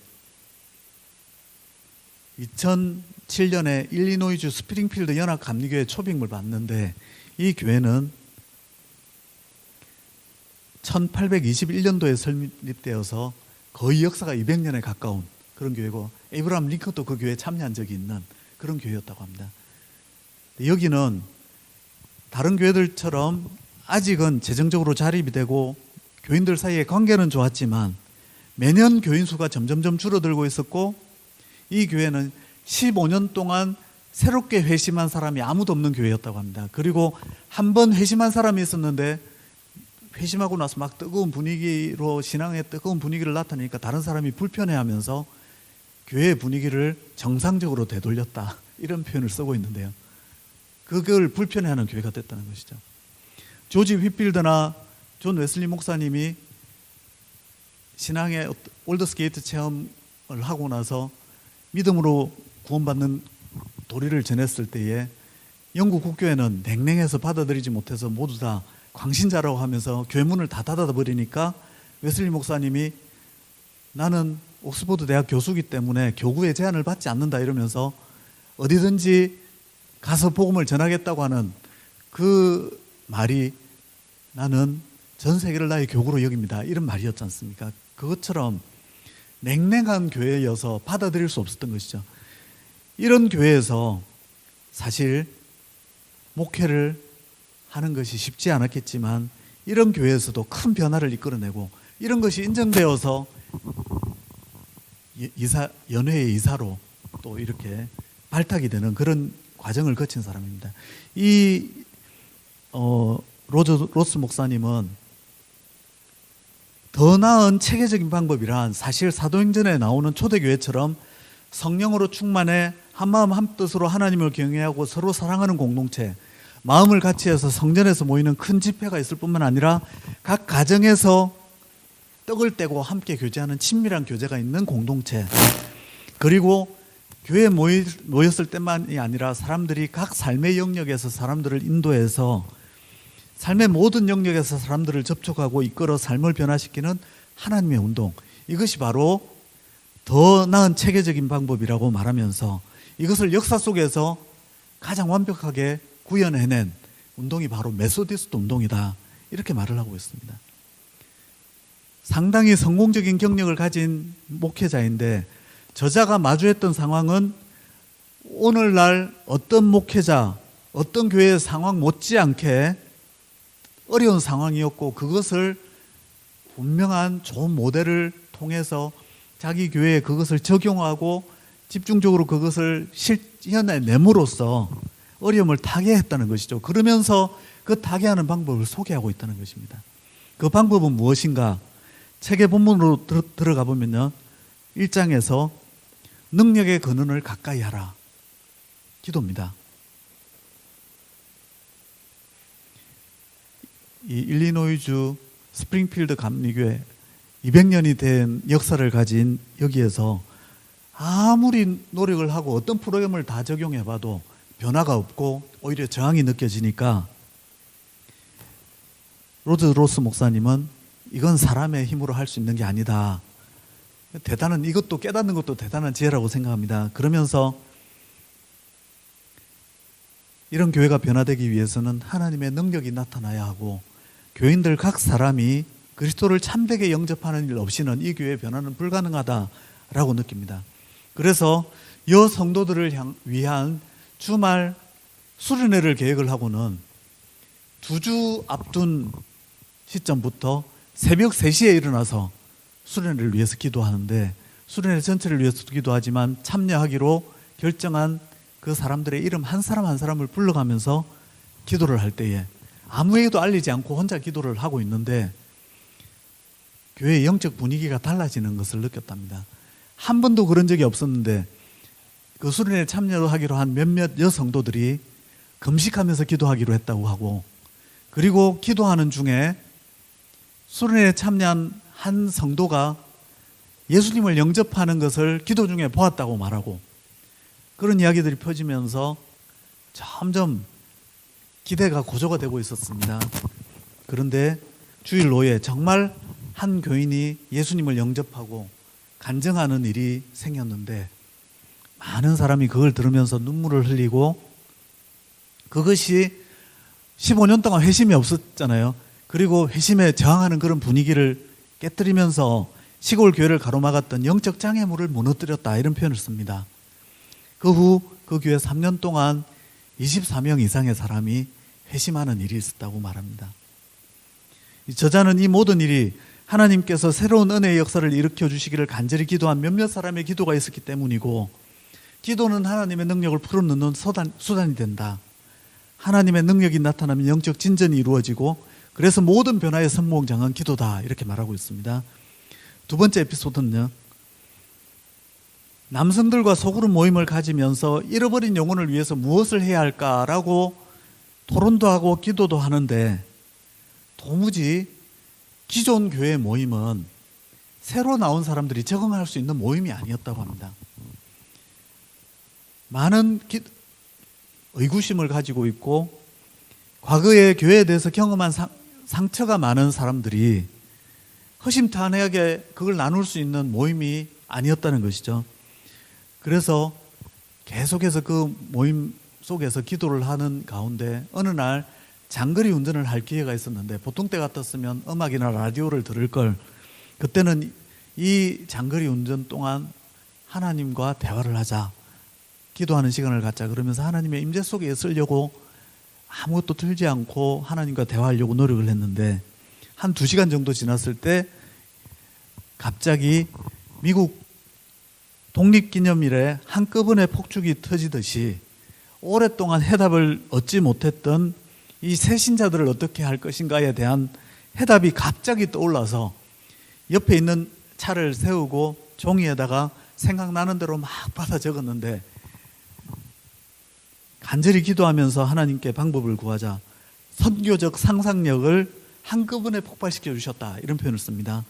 2007년에 일리노이주 스프링필드 연합 감리교회 초빙을 받는데 이 교회는 1821년도에 설립되어서 거의 역사가 200년에 가까운 그런 교회고 에이브라함 링컨도 그 교회에 참여한 적이 있는 그런 교회였다고 합니다. 여기는 다른 교회들처럼 아직은 재정적으로 자립이 되고 교인들 사이의 관계는 좋았지만 매년 교인 수가 점점점 줄어들고 있었고 이 교회는 15년 동안 새롭게 회심한 사람이 아무도 없는 교회였다고 합니다. 그리고 한 번 회심한 사람이 있었는데 회심하고 나서 막 뜨거운 분위기로 신앙의 뜨거운 분위기를 나타내니까 다른 사람이 불편해하면서 교회의 분위기를 정상적으로 되돌렸다, 이런 표현을 쓰고 있는데요. 그걸 불편해하는 교회가 됐다는 것이죠. 조지 휘필드나 존 웨슬리 목사님이 신앙의 올더스 게이트 체험을 하고 나서 믿음으로 구원받는 도리를 전했을 때에 영국 국교회는 냉랭해서 받아들이지 못해서 모두 다 광신자라고 하면서 교회 문을 다 닫아버리니까 웨슬리 목사님이 나는 옥스퍼드 대학 교수이기 때문에 교구의 제한을 받지 않는다 이러면서 어디든지 가서 복음을 전하겠다고 하는 그 말이 나는 전 세계를 나의 교구로 여깁니다. 이런 말이었지 않습니까? 그것처럼 냉랭한 교회여서 받아들일 수 없었던 것이죠. 이런 교회에서 사실 목회를 하는 것이 쉽지 않았겠지만 이런 교회에서도 큰 변화를 이끌어내고 이런 것이 인정되어서 연회의 이사로 또 이렇게 발탁이 되는 그런 과정을 거친 사람입니다. 이 로스 목사님은 더 나은 체계적인 방법이란 사실 사도행전에 나오는 초대교회처럼 성령으로 충만해 한마음 한뜻으로 하나님을 경외하고 서로 사랑하는 공동체, 마음을 같이 해서 성전에서 모이는 큰 집회가 있을 뿐만 아니라 각 가정에서 떡을 떼고 함께 교제하는 친밀한 교제가 있는 공동체, 그리고 교회에 모였을 때만이 아니라 사람들이 각 삶의 영역에서 사람들을 인도해서 삶의 모든 영역에서 사람들을 접촉하고 이끌어 삶을 변화시키는 하나님의 운동, 이것이 바로 더 나은 체계적인 방법이라고 말하면서 이것을 역사 속에서 가장 완벽하게 구현해낸 운동이 바로 메소디스트 운동이다, 이렇게 말을 하고 있습니다. 상당히 성공적인 경력을 가진 목회자인데 저자가 마주했던 상황은 오늘날 어떤 목회자, 어떤 교회의 상황 못지않게 어려운 상황이었고 그것을 분명한 좋은 모델을 통해서 자기 교회에 그것을 적용하고 집중적으로 그것을 실현해 내므로써 어려움을 타개했다는 것이죠. 그러면서 그 타개하는 방법을 소개하고 있다는 것입니다. 그 방법은 무엇인가? 책의 본문으로 들어가 보면요, 1장에서 능력의 근원을 가까이 하라, 기도입니다. 이 일리노이주 스프링필드 감리교회 200년이 된 역사를 가진 여기에서 아무리 노력을 하고 어떤 프로그램을 다 적용해봐도 변화가 없고 오히려 저항이 느껴지니까 로스 목사님은 이건 사람의 힘으로 할 수 있는 게 아니다. 이것도 깨닫는 것도 대단한 지혜라고 생각합니다. 그러면서 이런 교회가 변화되기 위해서는 하나님의 능력이 나타나야 하고 교인들 각 사람이 그리스도를 참되게 영접하는 일 없이는 이 교회의 변화는 불가능하다라고 느낍니다. 그래서 성도들을 위한 주말 수련회를 계획을 하고는 2주 앞둔 시점부터 새벽 3시에 일어나서 수련회를 위해서 기도하는데, 수련회 전체를 위해서도 기도하지만 참여하기로 결정한 그 사람들의 이름 한 사람 한 사람을 불러가면서 기도를 할 때에 아무에게도 알리지 않고 혼자 기도를 하고 있는데 교회의 영적 분위기가 달라지는 것을 느꼈답니다. 한 번도 그런 적이 없었는데 그 수련회에 참여하기로 한 몇몇 여성도들이 금식하면서 기도하기로 했다고 하고, 그리고 기도하는 중에 수련회에 참여한 한 성도가 예수님을 영접하는 것을 기도 중에 보았다고 말하고, 그런 이야기들이 퍼지면서 점점 기대가 고조가 되고 있었습니다. 그런데 주일 오후에 정말 한 교인이 예수님을 영접하고 간증하는 일이 생겼는데 많은 사람이 그걸 들으면서 눈물을 흘리고, 그것이 15년 동안 회심이 없었잖아요. 그리고 회심에 저항하는 그런 분위기를 깨뜨리면서 시골 교회를 가로막았던 영적 장애물을 무너뜨렸다, 이런 표현을 씁니다. 그 후 그 교회 3년 동안 24명 이상의 사람이 회심하는 일이 있었다고 말합니다. 저자는 이 모든 일이 하나님께서 새로운 은혜의 역사를 일으켜 주시기를 간절히 기도한 몇몇 사람의 기도가 있었기 때문이고, 기도는 하나님의 능력을 풀어넣는 수단이 된다. 하나님의 능력이 나타나면 영적 진전이 이루어지고, 그래서 모든 변화의 선봉장은 기도다, 이렇게 말하고 있습니다. 두 번째 에피소드는요, 남성들과 소그룹 모임을 가지면서 잃어버린 영혼을 위해서 무엇을 해야 할까라고 토론도 하고 기도도 하는데 도무지 기존 교회 모임은 새로 나온 사람들이 적응할 수 있는 모임이 아니었다고 합니다. 많은 의구심을 가지고 있고 과거의 교회에 대해서 경험한 상처가 많은 사람들이 허심탄회하게 그걸 나눌 수 있는 모임이 아니었다는 것이죠. 그래서 계속해서 그 모임 속에서 기도를 하는 가운데 어느 날 장거리 운전을 할 기회가 있었는데, 보통 때 같았으면 음악이나 라디오를 들을 걸, 그때는 이 장거리 운전 동안 하나님과 대화를 하자, 기도하는 시간을 갖자 그러면서 하나님의 임재 속에 있으려고 아무것도 틀지 않고 하나님과 대화하려고 노력을 했는데, 한 2시간 정도 지났을 때 갑자기 미국 독립기념일에 한꺼번에 폭죽이 터지듯이 오랫동안 해답을 얻지 못했던 이 새신자들을 어떻게 할 것인가에 대한 해답이 갑자기 떠올라서 옆에 있는 차를 세우고 종이에다가 생각나는 대로 막 받아 적었는데, 간절히 기도하면서 하나님께 방법을 구하자 선교적 상상력을 한꺼번에 폭발시켜 주셨다, 이런 표현을 씁니다.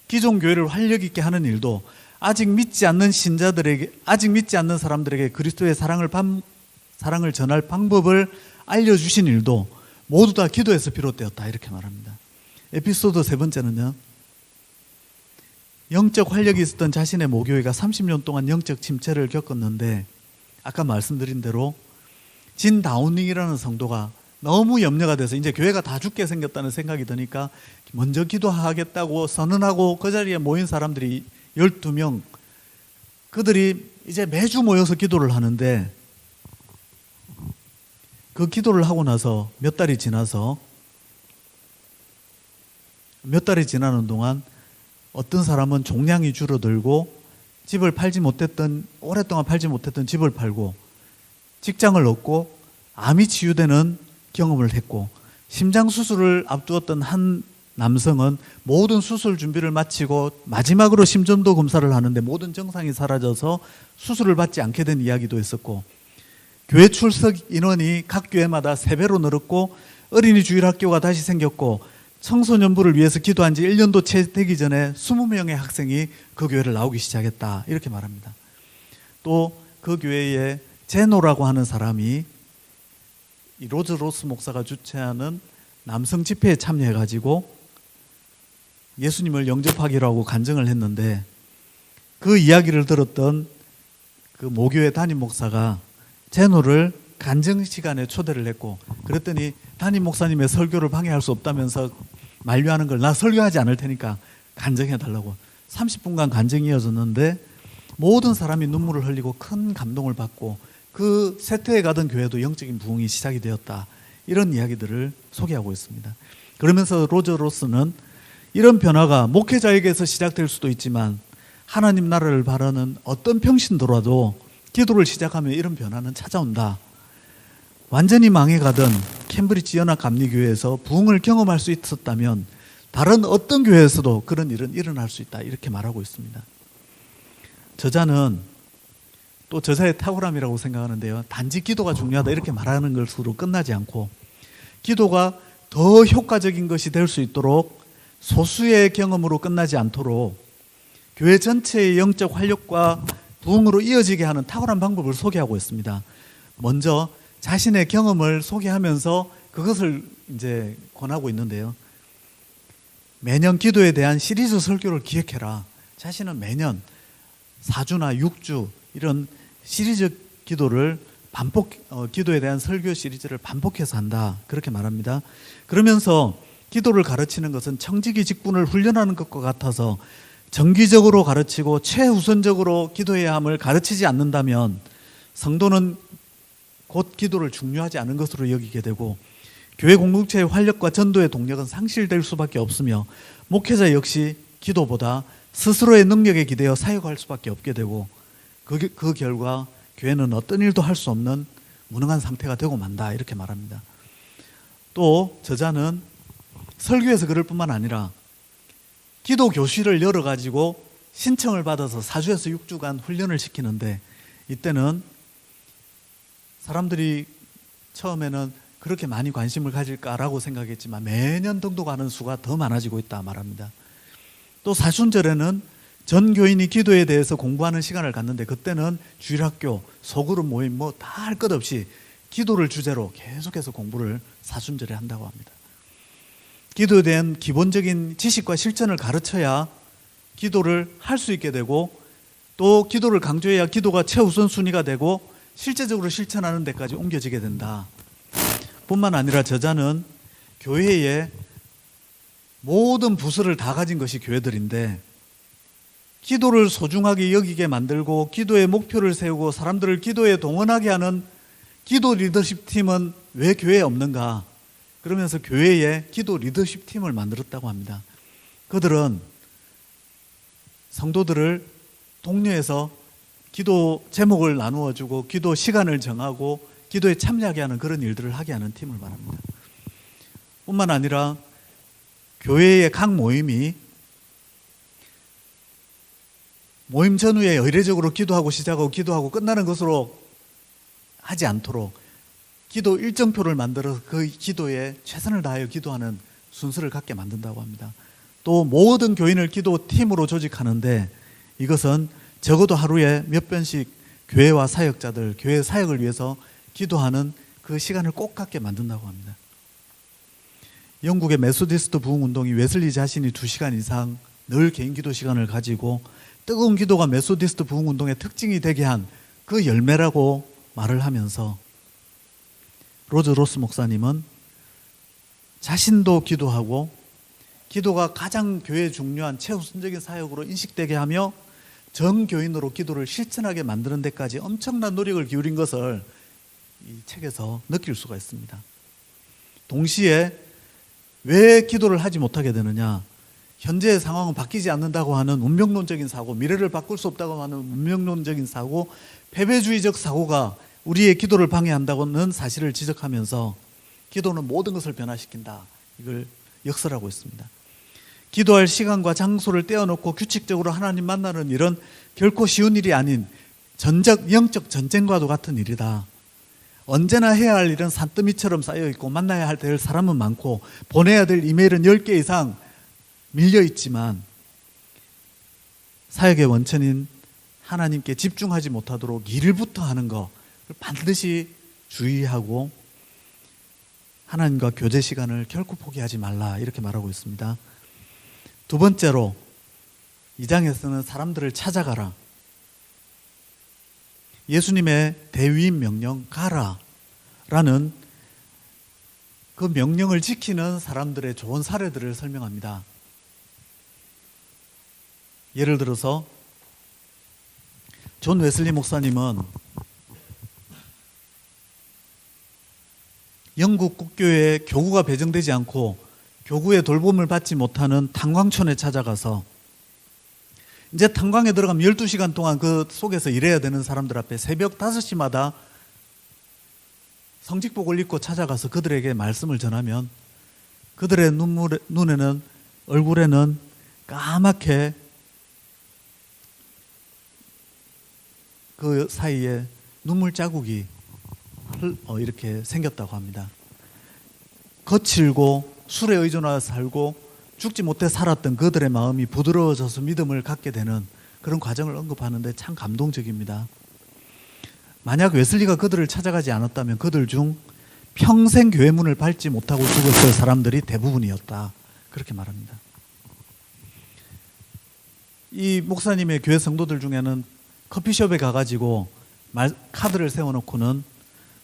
기존 교회를 활력 있게 하는 일도 아직 믿지 않는 신자들에게, 아직 믿지 않는 사람들에게 그리스도의 사랑을 전할 방법을 알려주신 일도 모두 다 기도에서 비롯되었다, 이렇게 말합니다. 에피소드 3번째는요, 영적 활력이 있었던 자신의 모교회가 30년 동안 영적 침체를 겪었는데, 아까 말씀드린 대로 진 다우닝이라는 성도가 너무 염려가 돼서 이제 교회가 다 죽게 생겼다는 생각이 드니까 먼저 기도하겠다고 선언하고 그 자리에 모인 사람들이 12명, 그들이 이제 매주 모여서 기도를 하는데, 그 기도를 하고 나서 몇 달이 지나는 동안 어떤 사람은 종량이 줄어들고 집을 오랫동안 팔지 못했던 집을 팔고 직장을 얻고 암이 치유되는 경험을 했고, 심장 수술을 앞두었던 한 남성은 모든 수술 준비를 마치고 마지막으로 심전도 검사를 하는데 모든 증상이 사라져서 수술을 받지 않게 된 이야기도 있었고, 교회 출석 인원이 각 교회마다 3배로 늘었고, 어린이 주일학교가 다시 생겼고, 청소년부를 위해서 기도한 지 1년도 채 되기 전에 20명의 학생이 그 교회를 나오기 시작했다, 이렇게 말합니다. 또 그 교회에 제노라고 하는 사람이 이 로즈 로스 목사가 주최하는 남성 집회에 참여해가지고 예수님을 영접하기로 하고 간증을 했는데, 그 이야기를 들었던 그 모교회 담임 목사가 제노를 간증 시간에 초대를 했고, 그랬더니 담임 목사님의 설교를 방해할 수 없다면서 만류하는 걸, 나 설교하지 않을 테니까 간증해달라고 30분간 간증이 이어졌는데, 모든 사람이 눈물을 흘리고 큰 감동을 받고 그 세트에 가던 교회도 영적인 부흥이 시작이 되었다, 이런 이야기들을 소개하고 있습니다. 그러면서 로저 로스는 이런 변화가 목회자에게서 시작될 수도 있지만 하나님 나라를 바라는 어떤 평신도라도 기도를 시작하면 이런 변화는 찾아온다. 완전히 망해가던 캠브리지 연합감리교회에서 부흥을 경험할 수 있었다면 다른 어떤 교회에서도 그런 일은 일어날 수 있다, 이렇게 말하고 있습니다. 저자는 또 저자의 탁월함이라고 생각하는데요, 단지 기도가 중요하다 이렇게 말하는 것으로 끝나지 않고 기도가 더 효과적인 것이 될 수 있도록 소수의 경험으로 끝나지 않도록 교회 전체의 영적 활력과 부흥으로 이어지게 하는 탁월한 방법을 소개하고 있습니다. 먼저 자신의 경험을 소개하면서 그것을 이제 권하고 있는데요, 매년 기도에 대한 시리즈 설교를 기획해라. 자신은 매년 4주나 6주 이런 시리즈 기도를 기도에 대한 설교 시리즈를 반복해서 한다, 그렇게 말합니다. 그러면서 기도를 가르치는 것은 청지기 직분을 훈련하는 것과 같아서 정기적으로 가르치고 최우선적으로 기도해야 함을 가르치지 않는다면 성도는 곧 기도를 중요하지 않은 것으로 여기게 되고, 교회 공동체의 활력과 전도의 동력은 상실될 수밖에 없으며, 목회자 역시 기도보다 스스로의 능력에 기대어 사역할 수밖에 없게 되고, 그 결과 교회는 어떤 일도 할 수 없는 무능한 상태가 되고 만다, 이렇게 말합니다. 또 저자는 설교에서 그럴 뿐만 아니라 기도 교실을 열어가지고 신청을 받아서 4주에서 6주간 훈련을 시키는데, 이때는 사람들이 처음에는 그렇게 많이 관심을 가질까라고 생각했지만 매년 등록하는 수가 더 많아지고 있다 말합니다. 또 사순절에는 전 교인이 기도에 대해서 공부하는 시간을 갖는데 그때는 주일학교, 소그룹 모임 뭐 다 할 것 없이 기도를 주제로 계속해서 공부를 사순절에 한다고 합니다. 기도에 대한 기본적인 지식과 실천을 가르쳐야 기도를 할 수 있게 되고 또 기도를 강조해야 기도가 최우선순위가 되고 실제적으로 실천하는 데까지 옮겨지게 된다. 뿐만 아니라 저자는 교회의 모든 부서를 다 가진 것이 교회들인데 기도를 소중하게 여기게 만들고 기도의 목표를 세우고 사람들을 기도에 동원하게 하는 기도 리더십 팀은 왜 교회에 없는가? 그러면서 교회에 기도 리더십 팀을 만들었다고 합니다. 그들은 성도들을 독려해서 기도 제목을 나누어 주고 기도 시간을 정하고 기도에 참여하게 하는 그런 일들을 하게 하는 팀을 말합니다. 뿐만 아니라 교회의 각 모임이 모임 전후에 의례적으로 기도하고 시작하고 기도하고 끝나는 것으로 하지 않도록 기도 일정표를 만들어서 그 기도에 최선을 다하여 기도하는 순서를 갖게 만든다고 합니다. 또 모든 교인을 기도팀으로 조직하는데 이것은 적어도 하루에 몇 번씩 교회와 사역자들, 교회 사역을 위해서 기도하는 그 시간을 꼭 갖게 만든다고 합니다. 영국의 메소디스트 부흥운동이 웨슬리 자신이 2시간 이상 늘 개인 기도 시간을 가지고 뜨거운 기도가 메소디스트 부흥운동의 특징이 되게 한 그 열매라고 말을 하면서 로저 로스 목사님은 자신도 기도하고 기도가 가장 교회에 중요한 최우선적인 사역으로 인식되게 하며 전 교인으로 기도를 실천하게 만드는 데까지 엄청난 노력을 기울인 것을 이 책에서 느낄 수가 있습니다. 동시에 왜 기도를 하지 못하게 되느냐? 현재의 상황은 바뀌지 않는다고 하는 운명론적인 사고, 미래를 바꿀 수 없다고 하는 운명론적인 사고, 패배주의적 사고가 우리의 기도를 방해한다고는 사실을 지적하면서 기도는 모든 것을 변화시킨다. 이걸 역설하고 있습니다. 기도할 시간과 장소를 떼어놓고 규칙적으로 하나님 만나는 일은 결코 쉬운 일이 아닌 영적 전쟁과도 같은 일이다. 언제나 해야 할 일은 산더미처럼 쌓여있고 만나야 될 사람은 많고 보내야 될 이메일은 10개 이상 밀려있지만 사역의 원천인 하나님께 집중하지 못하도록 일부터 하는 거 반드시 주의하고 하나님과 교제 시간을 결코 포기하지 말라 이렇게 말하고 있습니다. 두 번째로 2장에서는 사람들을 찾아가라. 예수님의 대위임 명령 가라 라는 그 명령을 지키는 사람들의 좋은 사례들을 설명합니다. 예를 들어서 존 웨슬리 목사님은 영국 국교회에 교구가 배정되지 않고 교구의 돌봄을 받지 못하는 탄광촌에 찾아가서 이제 탄광에 들어가면 12시간 동안 그 속에서 일해야 되는 사람들 앞에 새벽 5시마다 성직복을 입고 찾아가서 그들에게 말씀을 전하면 그들의 눈에는 얼굴에는 까맣게 그 사이에 눈물 자국이 이렇게 생겼다고 합니다. 거칠고 술에 의존하여 살고 죽지 못해 살았던 그들의 마음이 부드러워져서 믿음을 갖게 되는 그런 과정을 언급하는데 참 감동적입니다. 만약 웨슬리가 그들을 찾아가지 않았다면 그들 중 평생 교회 문을 밟지 못하고 죽었을 사람들이 대부분이었다. 그렇게 말합니다. 이 목사님의 교회 성도들 중에는 커피숍에 가가지고 카드를 세워놓고는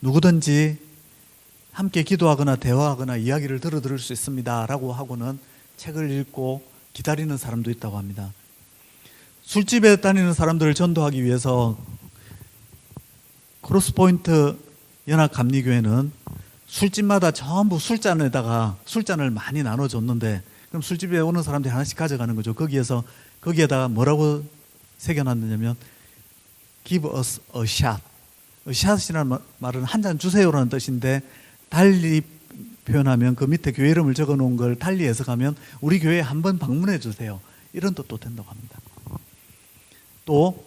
누구든지 함께 기도하거나 대화하거나 이야기를 들을 수 있습니다 라고 하고는 책을 읽고 기다리는 사람도 있다고 합니다. 술집에 다니는 사람들을 전도하기 위해서 크로스포인트 연합감리교회는 술집마다 전부 술잔을 많이 나눠줬는데 그럼 술집에 오는 사람들이 하나씩 가져가는 거죠. 거기에다가 뭐라고 새겨놨느냐면 Give us a shot. a shot이라는 말은 한 잔 주세요라는 뜻인데 달리 표현하면 그 밑에 교회 이름을 적어놓은 걸 달리 해석하면 우리 교회에 한번 방문해 주세요. 이런 뜻도 된다고 합니다. 또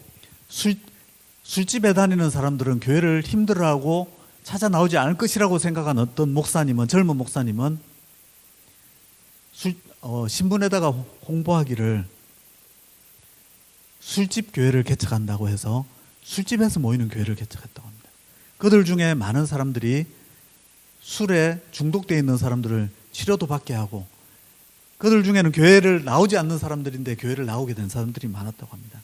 술집에 다니는 사람들은 교회를 힘들어하고 찾아 나오지 않을 것이라고 생각한 어떤 젊은 목사님은 신문에다가 홍보하기를 술집 교회를 개척한다고 해서 술집에서 모이는 교회를 개척했다고 합니다. 그들 중에 많은 사람들이 술에 중독되어 있는 사람들을 치료도 받게 하고, 그들 중에는 교회를 나오지 않는 사람들인데 교회를 나오게 된 사람들이 많았다고 합니다.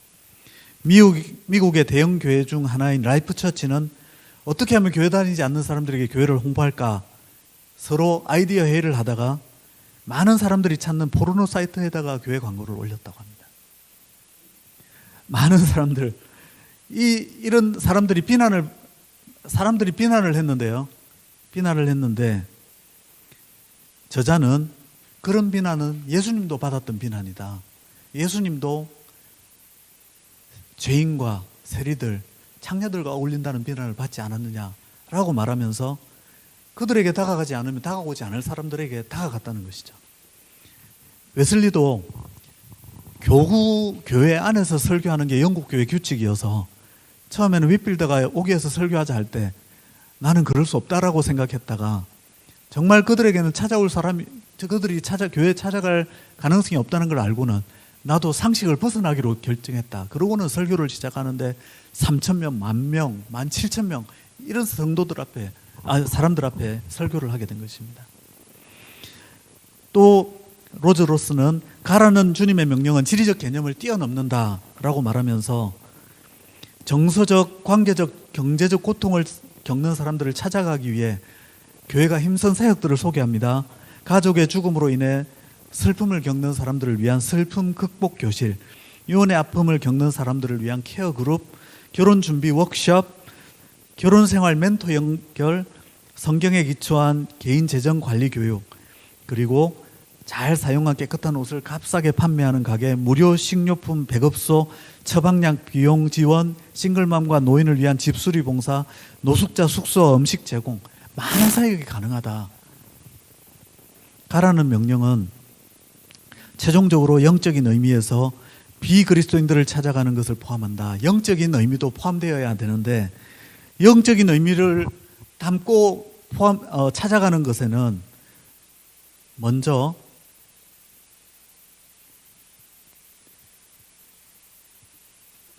미국의 대형 교회 중 하나인 라이프 처치는 어떻게 하면 교회 다니지 않는 사람들에게 교회를 홍보할까 서로 아이디어 회의를 하다가 많은 사람들이 찾는 포르노 사이트에다가 교회 광고를 올렸다고 합니다. 많은 사람들, 이런 사람들이 비난을 했는데요. 비난을 했는데 저자는 그런 비난은 예수님도 받았던 비난이다. 예수님도 죄인과 세리들, 창녀들과 어울린다는 비난을 받지 않았느냐라고 말하면서 그들에게 다가가지 않으면 다가오지 않을 사람들에게 다가갔다는 것이죠. 웨슬리도 교회 안에서 설교하는 게 영국 교회 규칙이어서 처음에는 윗빌더가 오기에서 설교하자 할 때 나는 그럴 수 없다라고 생각했다가 정말 그들에게는 찾아올 사람이, 그들이 교회에 찾아갈 가능성이 없다는 걸 알고는 나도 상식을 벗어나기로 결정했다. 그러고는 설교를 시작하는데 3,000명, 10,000명, 17,000명 이런 사람들 앞에 설교를 하게 된 것입니다. 또 로즈 로스는 가라는 주님의 명령은 지리적 개념을 뛰어넘는다라고 말하면서 정서적, 관계적, 경제적 고통을 겪는 사람들을 찾아가기 위해 교회가 힘쓴 사역들을 소개합니다. 가족의 죽음으로 인해 슬픔을 겪는 사람들을 위한 슬픔 극복 교실, 이혼의 아픔을 겪는 사람들을 위한 케어 그룹, 결혼 준비 워크숍, 결혼 생활 멘토 연결, 성경에 기초한 개인 재정 관리 교육, 그리고 잘 사용한 깨끗한 옷을 값싸게 판매하는 가게, 무료 식료품 배급소, 처방약 비용 지원, 싱글맘과 노인을 위한 집수리 봉사, 노숙자 숙소 음식 제공, 많은 사역이 가능하다. 가라는 명령은 최종적으로 영적인 의미에서 비그리스도인들을 찾아가는 것을 포함한다. 영적인 의미도 포함되어야 되는데 영적인 의미를 담고 찾아가는 것에는 먼저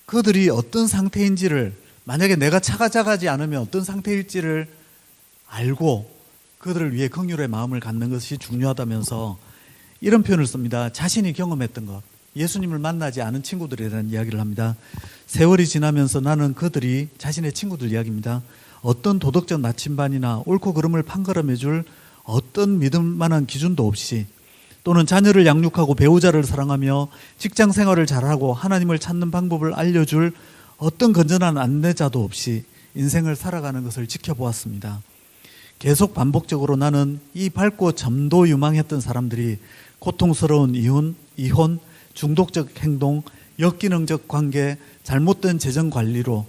그들이 어떤 상태인지를, 만약에 내가 찾아가지 않으면 어떤 상태일지를 알고 그들을 위해 긍휼의 마음을 갖는 것이 중요하다면서 이런 표현을 씁니다. 자신이 경험했던 것, 예수님을 만나지 않은 친구들에 대한 이야기를 합니다. 세월이 지나면서 나는 그들이, 자신의 친구들 이야기입니다, 어떤 도덕적 나침반이나 옳고 그름을 판가름해줄 어떤 믿을 만한 기준도 없이, 또는 자녀를 양육하고 배우자를 사랑하며 직장 생활을 잘하고 하나님을 찾는 방법을 알려줄 어떤 건전한 안내자도 없이 인생을 살아가는 것을 지켜보았습니다. 계속 반복적으로 나는 이 밝고 점도 유망했던 사람들이 고통스러운 이혼, 중독적 행동, 역기능적 관계, 잘못된 재정 관리로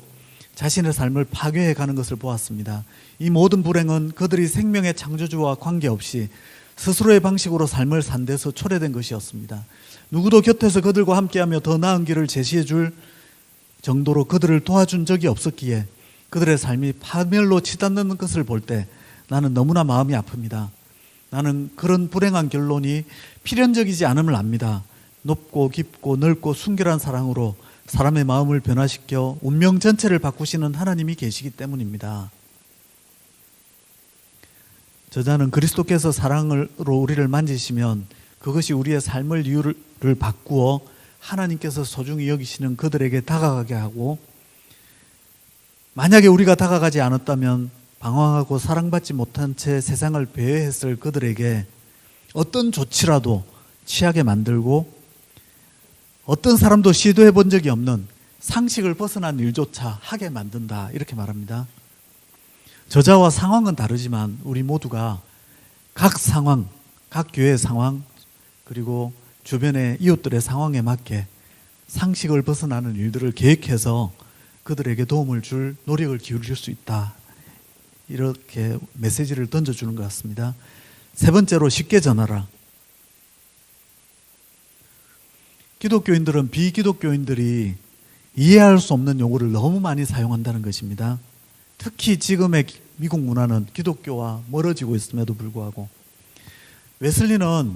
자신의 삶을 파괴해 가는 것을 보았습니다. 이 모든 불행은 그들이 생명의 창조주와 관계없이 스스로의 방식으로 삶을 산 데서 초래된 것이었습니다. 누구도 곁에서 그들과 함께하며 더 나은 길을 제시해 줄 정도로 그들을 도와준 적이 없었기에 그들의 삶이 파멸로 치닫는 것을 볼 때 나는 너무나 마음이 아픕니다. 나는 그런 불행한 결론이 필연적이지 않음을 압니다. 높고 깊고 넓고 순결한 사랑으로 사람의 마음을 변화시켜 운명 전체를 바꾸시는 하나님이 계시기 때문입니다. 저자는 그리스도께서 사랑으로 우리를 만지시면 그것이 우리의 삶을 이유를 바꾸어 하나님께서 소중히 여기시는 그들에게 다가가게 하고, 만약에 우리가 다가가지 않았다면 방황하고 사랑받지 못한 채 세상을 배회했을 그들에게 어떤 조치라도 취하게 만들고 어떤 사람도 시도해 본 적이 없는 상식을 벗어난 일조차 하게 만든다, 이렇게 말합니다. 저자와 상황은 다르지만 우리 모두가 각 상황, 각 교회의 상황, 그리고 주변의 이웃들의 상황에 맞게 상식을 벗어나는 일들을 계획해서 그들에게 도움을 줄 노력을 기울일 수 있다, 이렇게 메시지를 던져주는 것 같습니다. 세 번째로, 쉽게 전하라. 기독교인들은 비기독교인들이 이해할 수 없는 용어를 너무 많이 사용한다는 것입니다. 특히 지금의 미국 문화는 기독교와 멀어지고 있음에도 불구하고, 웨슬리는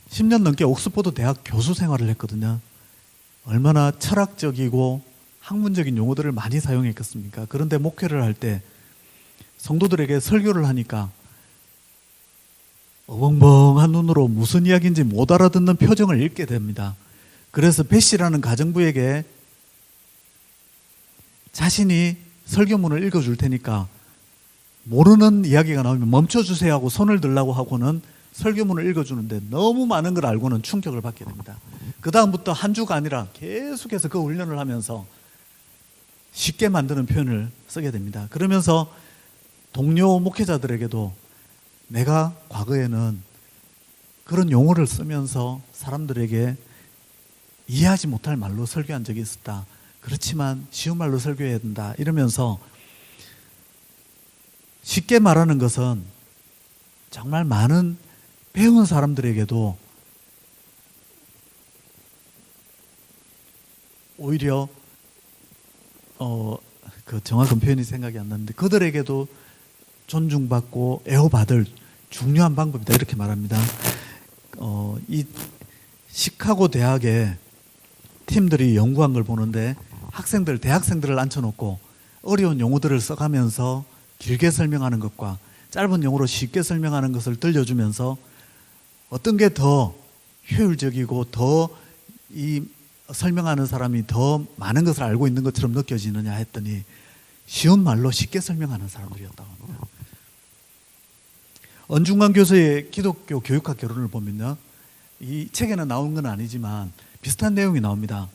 10년 넘게 옥스퍼드 대학 교수 생활을 했거든요. 얼마나 철학적이고 학문적인 용어들을 많이 사용했겠습니까? 그런데 목회를 할 때 성도들에게 설교를 하니까 어벙벙한 눈으로 무슨 이야기인지 못 알아듣는 표정을 읽게 됩니다. 그래서 배씨라는 가정부에게 자신이 설교문을 읽어줄 테니까 모르는 이야기가 나오면 멈춰주세요 하고 손을 들라고 하고는 설교문을 읽어주는데 너무 많은 걸 알고는 충격을 받게 됩니다. 그 다음부터 한 주가 아니라 계속해서 그 훈련을 하면서 쉽게 만드는 표현을 쓰게 됩니다. 그러면서 동료 목회자들에게도 내가 과거에는 그런 용어를 쓰면서 사람들에게 이해하지 못할 말로 설교한 적이 있었다. 그렇지만 쉬운 말로 설교해야 된다. 이러면서 쉽게 말하는 것은 정말 많은 배운 사람들에게도 오히려 그 정확한 표현이 생각이 안 나는데 그들에게도 존중받고 애호받을 중요한 방법이다 이렇게 말합니다. 이 시카고 대학의 팀들이 연구한 걸 보는데 대학생들을 앉혀놓고 어려운 용어들을 써가면서 길게 설명하는 것과 짧은 용어로 쉽게 설명하는 것을 들려주면서 어떤 게 더 효율적이고 더 이 설명하는 사람이 더 많은 것을 알고 있는 것처럼 느껴지느냐 했더니 쉬운 말로 쉽게 설명하는 사람들이었다고 합니다. 언중관 교수의 기독교 교육학 결론을 보면요, 이 책에는 나온 건 아니지만 비슷한 내용이 나옵니다.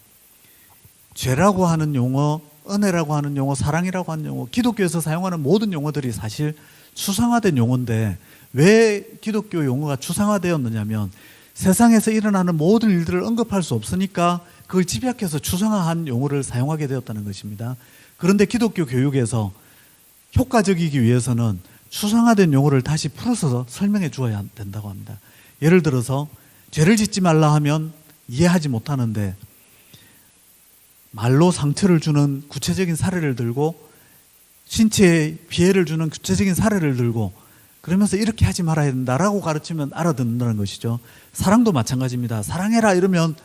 죄라고 하는 용어, 은혜라고 하는 용어, 사랑이라고 하는 용어, 기독교에서 사용하는 모든 용어들이 사실 추상화된 용어인데 왜 기독교 용어가 추상화되었느냐면 세상에서 일어나는 모든 일들을 언급할 수 없으니까 그걸 집약해서 추상화한 용어를 사용하게 되었다는 것입니다. 그런데 기독교 교육에서 효과적이기 위해서는 추상화된 용어를 다시 풀어서 설명해 주어야 된다고 합니다. 예를 들어서 죄를 짓지 말라 하면 이해하지 못하는데 말로 상처를 주는 구체적인 사례를 들고 신체에 피해를 주는 구체적인 사례를 들고 그러면서 이렇게 하지 말아야 된다라고 가르치면 알아듣는다는 것이죠. 사랑도 마찬가지입니다. 사랑해라 이러면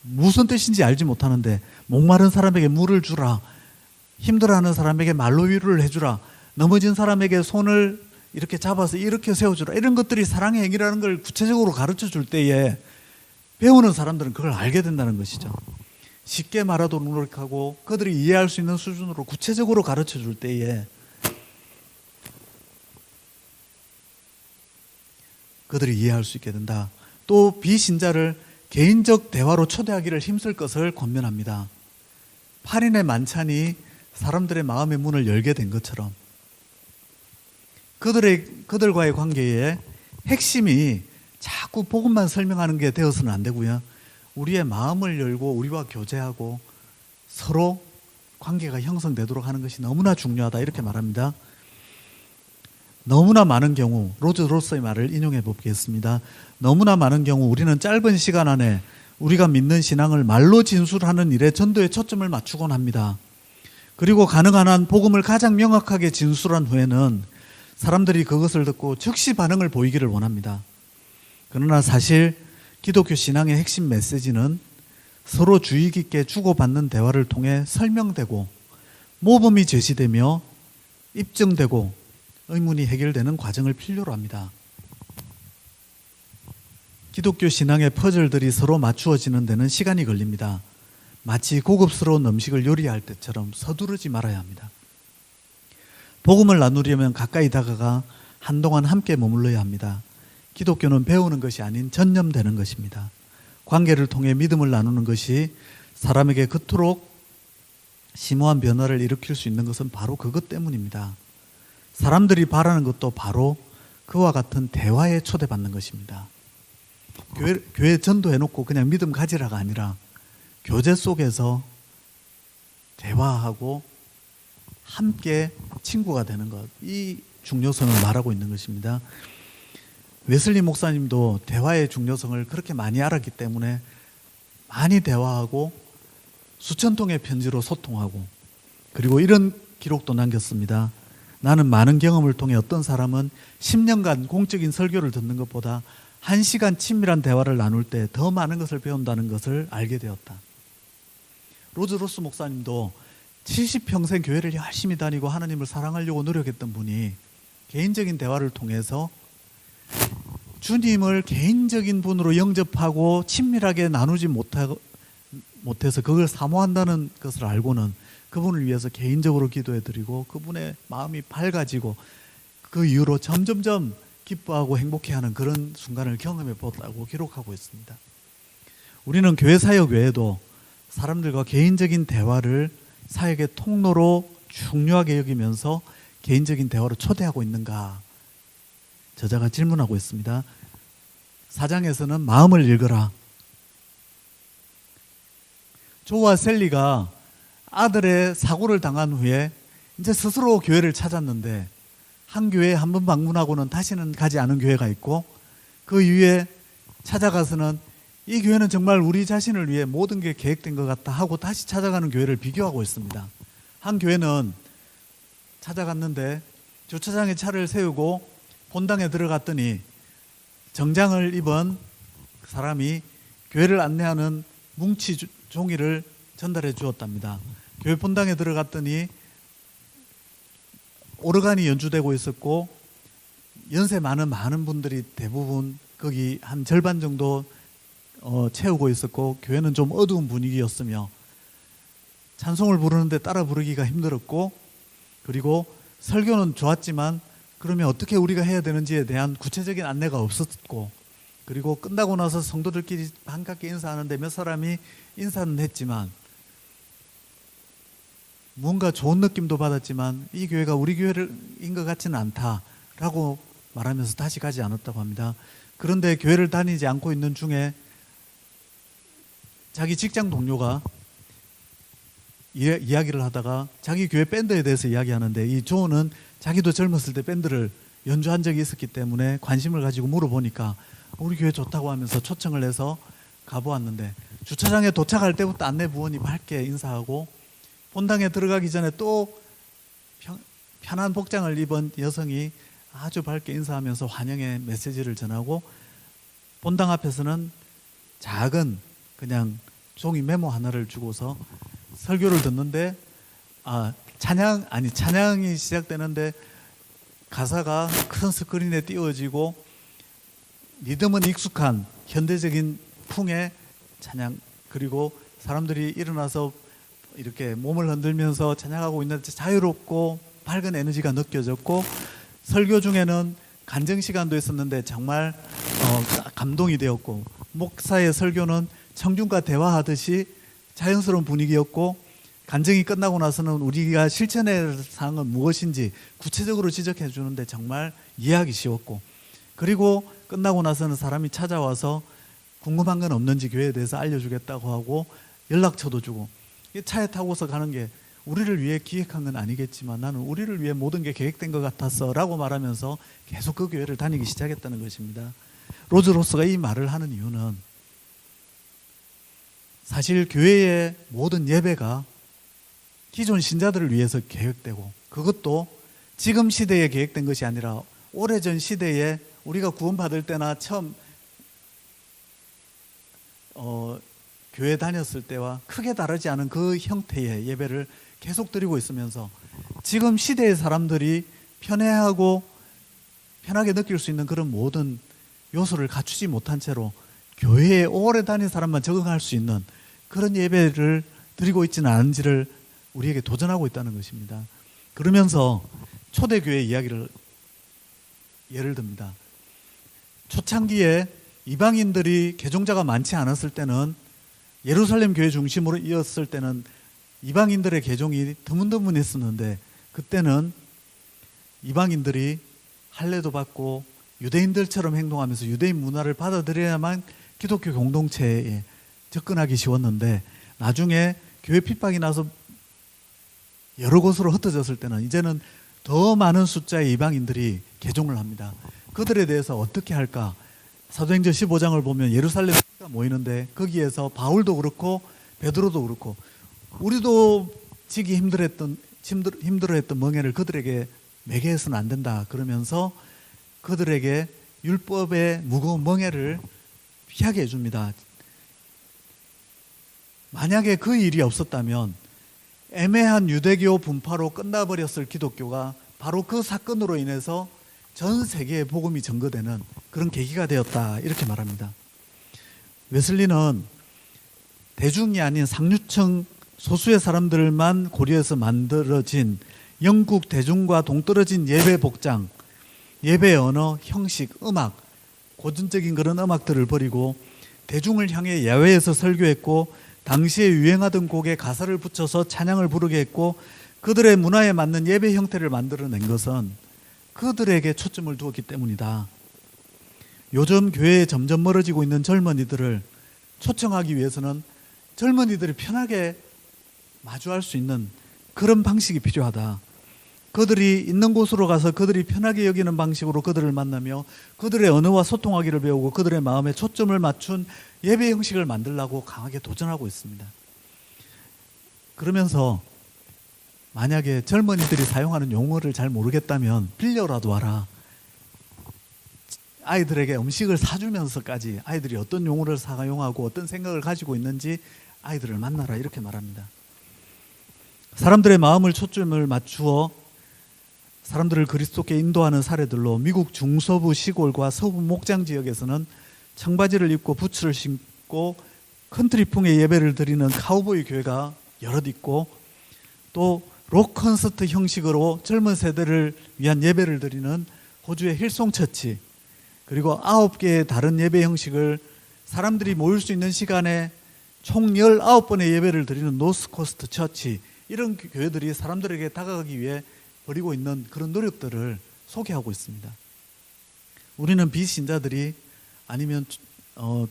무슨 뜻인지 알지 못하는데 목마른 사람에게 물을 주라, 힘들어하는 사람에게 말로 위로를 해주라, 넘어진 사람에게 손을 이렇게 잡아서 이렇게 세워주라, 이런 것들이 사랑의 행위라는 걸 구체적으로 가르쳐 줄 때에 배우는 사람들은 그걸 알게 된다는 것이죠. 쉽게 말하도록 노력하고 그들이 이해할 수 있는 수준으로 구체적으로 가르쳐 줄 때에 그들이 이해할 수 있게 된다. 또 비신자를 개인적 대화로 초대하기를 힘쓸 것을 권면합니다. 8인의 만찬이 사람들의 마음의 문을 열게 된 것처럼 그들과의 관계의 핵심이 자꾸 복음만 설명하는 게 되어서는 안 되고요. 우리의 마음을 열고 우리와 교제하고 서로 관계가 형성되도록 하는 것이 너무나 중요하다 이렇게 말합니다. 너무나 많은 경우, 로즈 로서의 말을 인용해 보겠습니다. 너무나 많은 경우 우리는 짧은 시간 안에 우리가 믿는 신앙을 말로 진술하는 일에 전도에 초점을 맞추곤 합니다. 그리고 가능한 한 복음을 가장 명확하게 진술한 후에는 사람들이 그것을 듣고 즉시 반응을 보이기를 원합니다. 그러나 사실 기독교 신앙의 핵심 메시지는 서로 주의 깊게 주고받는 대화를 통해 설명되고 모범이 제시되며 입증되고 의문이 해결되는 과정을 필요로 합니다. 기독교 신앙의 퍼즐들이 서로 맞추어지는 데는 시간이 걸립니다. 마치 고급스러운 음식을 요리할 때처럼 서두르지 말아야 합니다. 복음을 나누려면 가까이 다가가 한동안 함께 머물러야 합니다. 기독교는 배우는 것이 아닌 전념되는 것입니다. 관계를 통해 믿음을 나누는 것이 사람에게 그토록 심오한 변화를 일으킬 수 있는 것은 바로 그것 때문입니다. 사람들이 바라는 것도 바로 그와 같은 대화에 초대받는 것입니다. 교회 전도해놓고 그냥 믿음 가지라가 아니라 교제 속에서 대화하고 함께 친구가 되는 것, 이 중요성을 말하고 있는 것입니다. 웨슬리 목사님도 대화의 중요성을 그렇게 많이 알았기 때문에 많이 대화하고 수천 통의 편지로 소통하고 그리고 이런 기록도 남겼습니다. 나는 많은 경험을 통해 어떤 사람은 10년간 공적인 설교를 듣는 것보다 1시간 친밀한 대화를 나눌 때 더 많은 것을 배운다는 것을 알게 되었다. 로즈 로스 목사님도 70평생 교회를 열심히 다니고 하나님을 사랑하려고 노력했던 분이 개인적인 대화를 통해서 주님을 개인적인 분으로 영접하고 친밀하게 나누지 못해서 그걸 사모한다는 것을 알고는 그분을 위해서 개인적으로 기도해드리고 그분의 마음이 밝아지고 그 이후로 점점점 기뻐하고 행복해하는 그런 순간을 경험해 보았다고 기록하고 있습니다. 우리는 교회 사역 외에도 사람들과 개인적인 대화를 사역의 통로로 중요하게 여기면서 개인적인 대화로 초대하고 있는가? 저자가 질문하고 있습니다. 4장에서는 마음을 읽어라. 조와 셀리가 아들의 사고를 당한 후에 이제 스스로 교회를 찾았는데 한 교회에 한 번 방문하고는 다시는 가지 않은 교회가 있고 그 이후에 찾아가서는 이 교회는 정말 우리 자신을 위해 모든 게 계획된 것 같다 하고 다시 찾아가는 교회를 비교하고 있습니다. 한 교회는 찾아갔는데 주차장에 차를 세우고 본당에 들어갔더니 정장을 입은 사람이 교회를 안내하는 뭉치 종이를 전달해 주었답니다. 교회 본당에 들어갔더니 오르간이 연주되고 있었고 연세 많은 분들이 대부분 거기 한 절반 정도 채우고 있었고 교회는 좀 어두운 분위기였으며 찬송을 부르는데 따라 부르기가 힘들었고 그리고 설교는 좋았지만 그러면 어떻게 우리가 해야 되는지에 대한 구체적인 안내가 없었고 그리고 끝나고 나서 성도들끼리 반갑게 인사하는데 몇 사람이 인사는 했지만 뭔가 좋은 느낌도 받았지만 이 교회가 우리 교회인 것 같지는 않다라고 말하면서 다시 가지 않았다고 합니다. 그런데 교회를 다니지 않고 있는 중에 자기 직장 동료가 이야기를 하다가 자기 교회 밴드에 대해서 이야기하는데 이 조는 자기도 젊었을 때 밴드를 연주한 적이 있었기 때문에 관심을 가지고 물어보니까 우리 교회 좋다고 하면서 초청을 해서 가보았는데 주차장에 도착할 때부터 안내부원이 밝게 인사하고 본당에 들어가기 전에 또 편한 복장을 입은 여성이 아주 밝게 인사하면서 환영의 메시지를 전하고 본당 앞에서는 작은 그냥 종이 메모 하나를 주고서 설교를 듣는데 찬양이 시작되는데 가사가 큰 스크린에 띄워지고 리듬은 익숙한 현대적인 풍의 찬양 그리고 사람들이 일어나서 이렇게 몸을 흔들면서 찬양하고 있는데 자유롭고 밝은 에너지가 느껴졌고 설교 중에는 간증 시간도 있었는데 정말 감동이 되었고 목사의 설교는 청중과 대화하듯이 자연스러운 분위기였고 간증이 끝나고 나서는 우리가 실천할 사항은 무엇인지 구체적으로 지적해 주는데 정말 이해하기 쉬웠고 그리고 끝나고 나서는 사람이 찾아와서 궁금한 건 없는지 교회에 대해서 알려주겠다고 하고 연락처도 주고 차에 타고서 가는 게 우리를 위해 기획한 건 아니겠지만 나는 우리를 위해 모든 게 계획된 것 같았어 라고 말하면서 계속 그 교회를 다니기 시작했다는 것입니다. 로즈 로스가 이 말을 하는 이유는 사실 교회의 모든 예배가 기존 신자들을 위해서 계획되고 그것도 지금 시대에 계획된 것이 아니라 오래전 시대에 우리가 구원받을 때나 처음 교회 다녔을 때와 크게 다르지 않은 그 형태의 예배를 계속 드리고 있으면서 지금 시대의 사람들이 편해하고 편하게 느낄 수 있는 그런 모든 요소를 갖추지 못한 채로 교회에 오래 다닌 사람만 적응할 수 있는 그런 예배를 드리고 있지는 않은지를 우리에게 도전하고 있다는 것입니다. 그러면서 초대교회 이야기를 예를 듭니다. 초창기에 이방인들이 개종자가 많지 않았을 때는 예루살렘 교회 중심으로 이었을 때는 이방인들의 개종이 드문드문했었는데 그때는 이방인들이 할례도 받고 유대인들처럼 행동하면서 유대인 문화를 받아들여야만 기독교 공동체에 접근하기 쉬웠는데 나중에 교회 핍박이 나서 여러 곳으로 흩어졌을 때는 이제는 더 많은 숫자의 이방인들이 개종을 합니다. 그들에 대해서 어떻게 할까? 사도행전 15장을 보면 예루살렘에 모이는데 거기에서 바울도 그렇고 베드로도 그렇고 우리도 지기 힘들어했던 멍에를 그들에게 매개해서는 안 된다 그러면서 그들에게 율법의 무거운 멍에를 피하게 해줍니다. 만약에 그 일이 없었다면 애매한 유대교 분파로 끝나버렸을 기독교가 바로 그 사건으로 인해서 전 세계에 복음이 전거되는 그런 계기가 되었다, 이렇게 말합니다. 웨슬리는 대중이 아닌 상류층 소수의 사람들만 고려해서 만들어진 영국 대중과 동떨어진 예배 복장, 예배 언어, 형식, 음악, 고전적인 그런 음악들을 버리고 대중을 향해 야외에서 설교했고, 당시에 유행하던 곡에 가사를 붙여서 찬양을 부르게 했고, 그들의 문화에 맞는 예배 형태를 만들어낸 것은 그들에게 초점을 두었기 때문이다. 요즘 교회에 점점 멀어지고 있는 젊은이들을 초청하기 위해서는 젊은이들이 편하게 마주할 수 있는 그런 방식이 필요하다. 그들이 있는 곳으로 가서 그들이 편하게 여기는 방식으로 그들을 만나며 그들의 언어와 소통하기를 배우고 그들의 마음에 초점을 맞춘 예배 형식을 만들려고 강하게 도전하고 있습니다. 그러면서 만약에 젊은이들이 사용하는 용어를 잘 모르겠다면 빌려라도 와라. 아이들에게 음식을 사주면서까지 아이들이 어떤 용어를 사용하고 어떤 생각을 가지고 있는지 아이들을 만나라, 이렇게 말합니다. 사람들의 마음을 초점을 맞추어 사람들을 그리스도께 인도하는 사례들로 미국 중서부 시골과 서부 목장 지역에서는 청바지를 입고 부츠를 신고 컨트리풍의 예배를 드리는 카우보이 교회가 여럿 있고, 또 록 콘서트 형식으로 젊은 세대를 위한 예배를 드리는 호주의 힐송처치, 그리고 9개의 다른 예배 형식을 사람들이 모일 수 있는 시간에 총 19번의 예배를 드리는 노스코스트 처치, 이런 교회들이 사람들에게 다가가기 위해 벌이고 있는 그런 노력들을 소개하고 있습니다. 우리는 비신자들이 아니면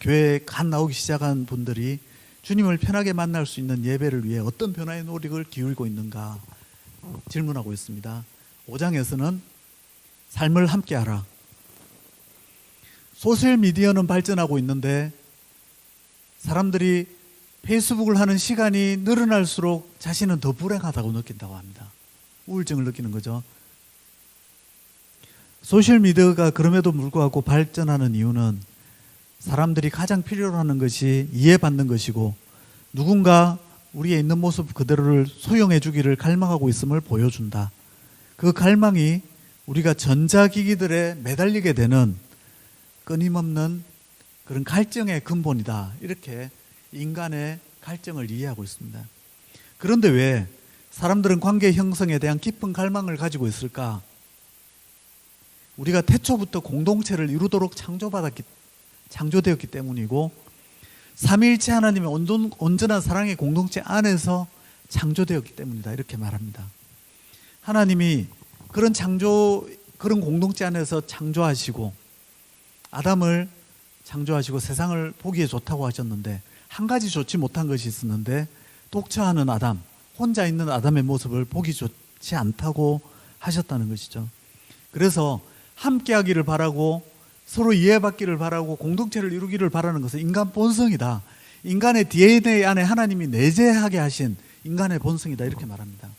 교회에 갓 나오기 시작한 분들이 주님을 편하게 만날 수 있는 예배를 위해 어떤 변화의 노력을 기울이고 있는가 질문하고 있습니다. 5장에서는 삶을 함께하라. 소셜미디어는 발전하고 있는데 사람들이 페이스북을 하는 시간이 늘어날수록 자신은 더 불행하다고 느낀다고 합니다. 우울증을 느끼는 거죠. 소셜미디어가 그럼에도 불구하고 발전하는 이유는 사람들이 가장 필요로 하는 것이 이해받는 것이고, 누군가 우리의 있는 모습 그대로를 소용해 주기를 갈망하고 있음을 보여준다. 그 갈망이 우리가 전자기기들에 매달리게 되는 끊임없는 그런 갈증의 근본이다, 이렇게 인간의 갈증을 이해하고 있습니다. 그런데 왜 사람들은 관계 형성에 대한 깊은 갈망을 가지고 있을까? 우리가 태초부터 공동체를 이루도록 창조되었기 때문이고, 삼위일체 하나님의 온전한 사랑의 공동체 안에서 창조되었기 때문이다, 이렇게 말합니다. 하나님이 그런 공동체 안에서 창조하시고 아담을 창조하시고 세상을 보기에 좋다고 하셨는데, 한 가지 좋지 못한 것이 있었는데, 독처하는 아담, 혼자 있는 아담의 모습을 보기 좋지 않다고 하셨다는 것이죠. 그래서 함께하기를 바라고 서로 이해받기를 바라고 공동체를 이루기를 바라는 것은 인간 본성이다. 인간의 DNA 안에 하나님이 내재하게 하신 인간의 본성이다, 이렇게 말합니다.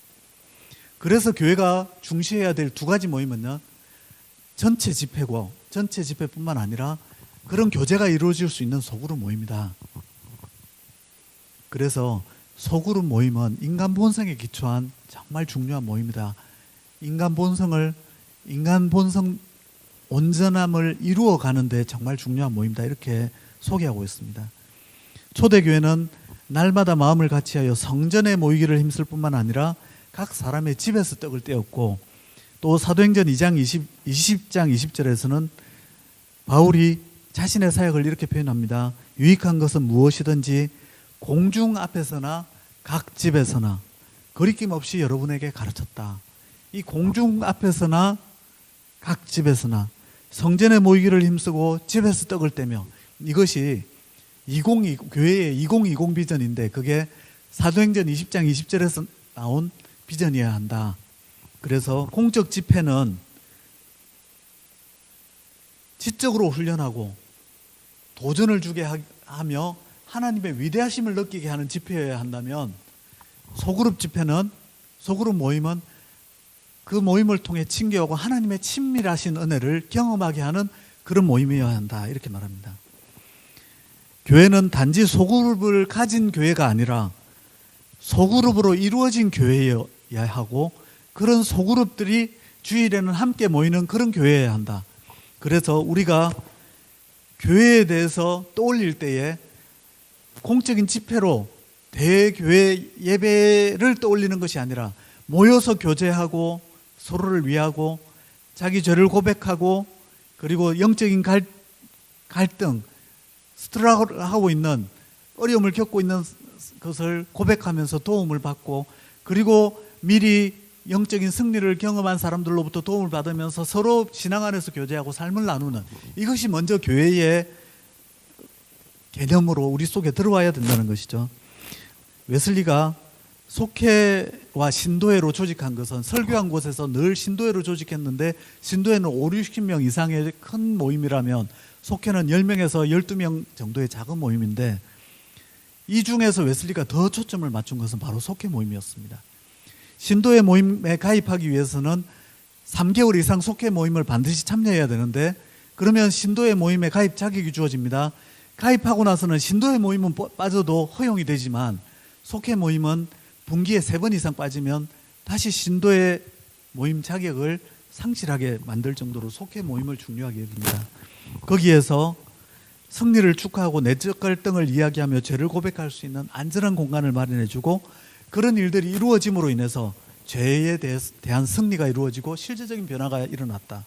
그래서 교회가 중시해야 될 두 가지 모임은요, 전체 집회고, 전체 집회뿐만 아니라 그런 교제가 이루어질 수 있는 소그룹 모임이다. 그래서 소그룹 모임은 인간 본성에 기초한 정말 중요한 모임이다. 인간 본성 온전함을 이루어 가는데 정말 중요한 모임이다, 이렇게 소개하고 있습니다. 초대교회는 날마다 마음을 같이하여 성전에 모이기를 힘쓸 뿐만 아니라 각 사람의 집에서 떡을 떼었고, 또 사도행전 20장 20절에서는 바울이 자신의 사역을 이렇게 표현합니다. 유익한 것은 무엇이든지 공중 앞에서나 각 집에서나 거리낌 없이 여러분에게 가르쳤다. 이 공중 앞에서나 각 집에서나 성전에 모이기를 힘쓰고 집에서 떡을 떼며, 이것이 교회의 2020 비전인데, 그게 사도행전 20장 20절에서 나온 비전이어야 한다. 그래서 공적 집회는 지적으로 훈련하고 도전을 주게 하며 하나님의 위대하심을 느끼게 하는 집회여야 한다면, 소그룹 모임은 그 모임을 통해 친교하고 하나님의 친밀하신 은혜를 경험하게 하는 그런 모임이어야 한다, 이렇게 말합니다. 교회는 단지 소그룹을 가진 교회가 아니라 소그룹으로 이루어진 교회여야 하고, 그런 소그룹들이 주일에는 함께 모이는 그런 교회여야 한다. 그래서 우리가 교회에 대해서 떠올릴 때에 공적인 집회로 대교회 예배를 떠올리는 것이 아니라 모여서 교제하고 서로를 위하고 자기 죄를 고백하고, 그리고 영적인 갈등, 스트러글하고 있는, 어려움을 겪고 있는 것을 고백하면서 도움을 받고, 그리고 미리 영적인 승리를 경험한 사람들로부터 도움을 받으면서 서로 신앙 안에서 교제하고 삶을 나누는, 이것이 먼저 교회의 개념으로 우리 속에 들어와야 된다는 것이죠. 웨슬리가 속회와 신도회로 조직한 것은, 설교한 곳에서 늘 신도회로 조직했는데 신도회는 5, 60명 이상의 큰 모임이라면 속회는 10명에서 12명 정도의 작은 모임인데, 이 중에서 웨슬리가 더 초점을 맞춘 것은 바로 속회 모임이었습니다. 신도회 모임에 가입하기 위해서는 3개월 이상 속회 모임을 반드시 참여해야 되는데, 그러면 신도회 모임에 가입 자격이 주어집니다. 가입하고 나서는 신도회 모임은 빠져도 허용이 되지만, 속회 모임은 분기에 3번 이상 빠지면 다시 신도회 모임 자격을 상실하게 만들 정도로 속회 모임을 중요하게 여깁니다. 거기에서 승리를 축하하고 내적 갈등을 이야기하며 죄를 고백할 수 있는 안전한 공간을 마련해주고, 그런 일들이 이루어짐으로 인해서 죄에 대한 승리가 이루어지고 실제적인 변화가 일어났다.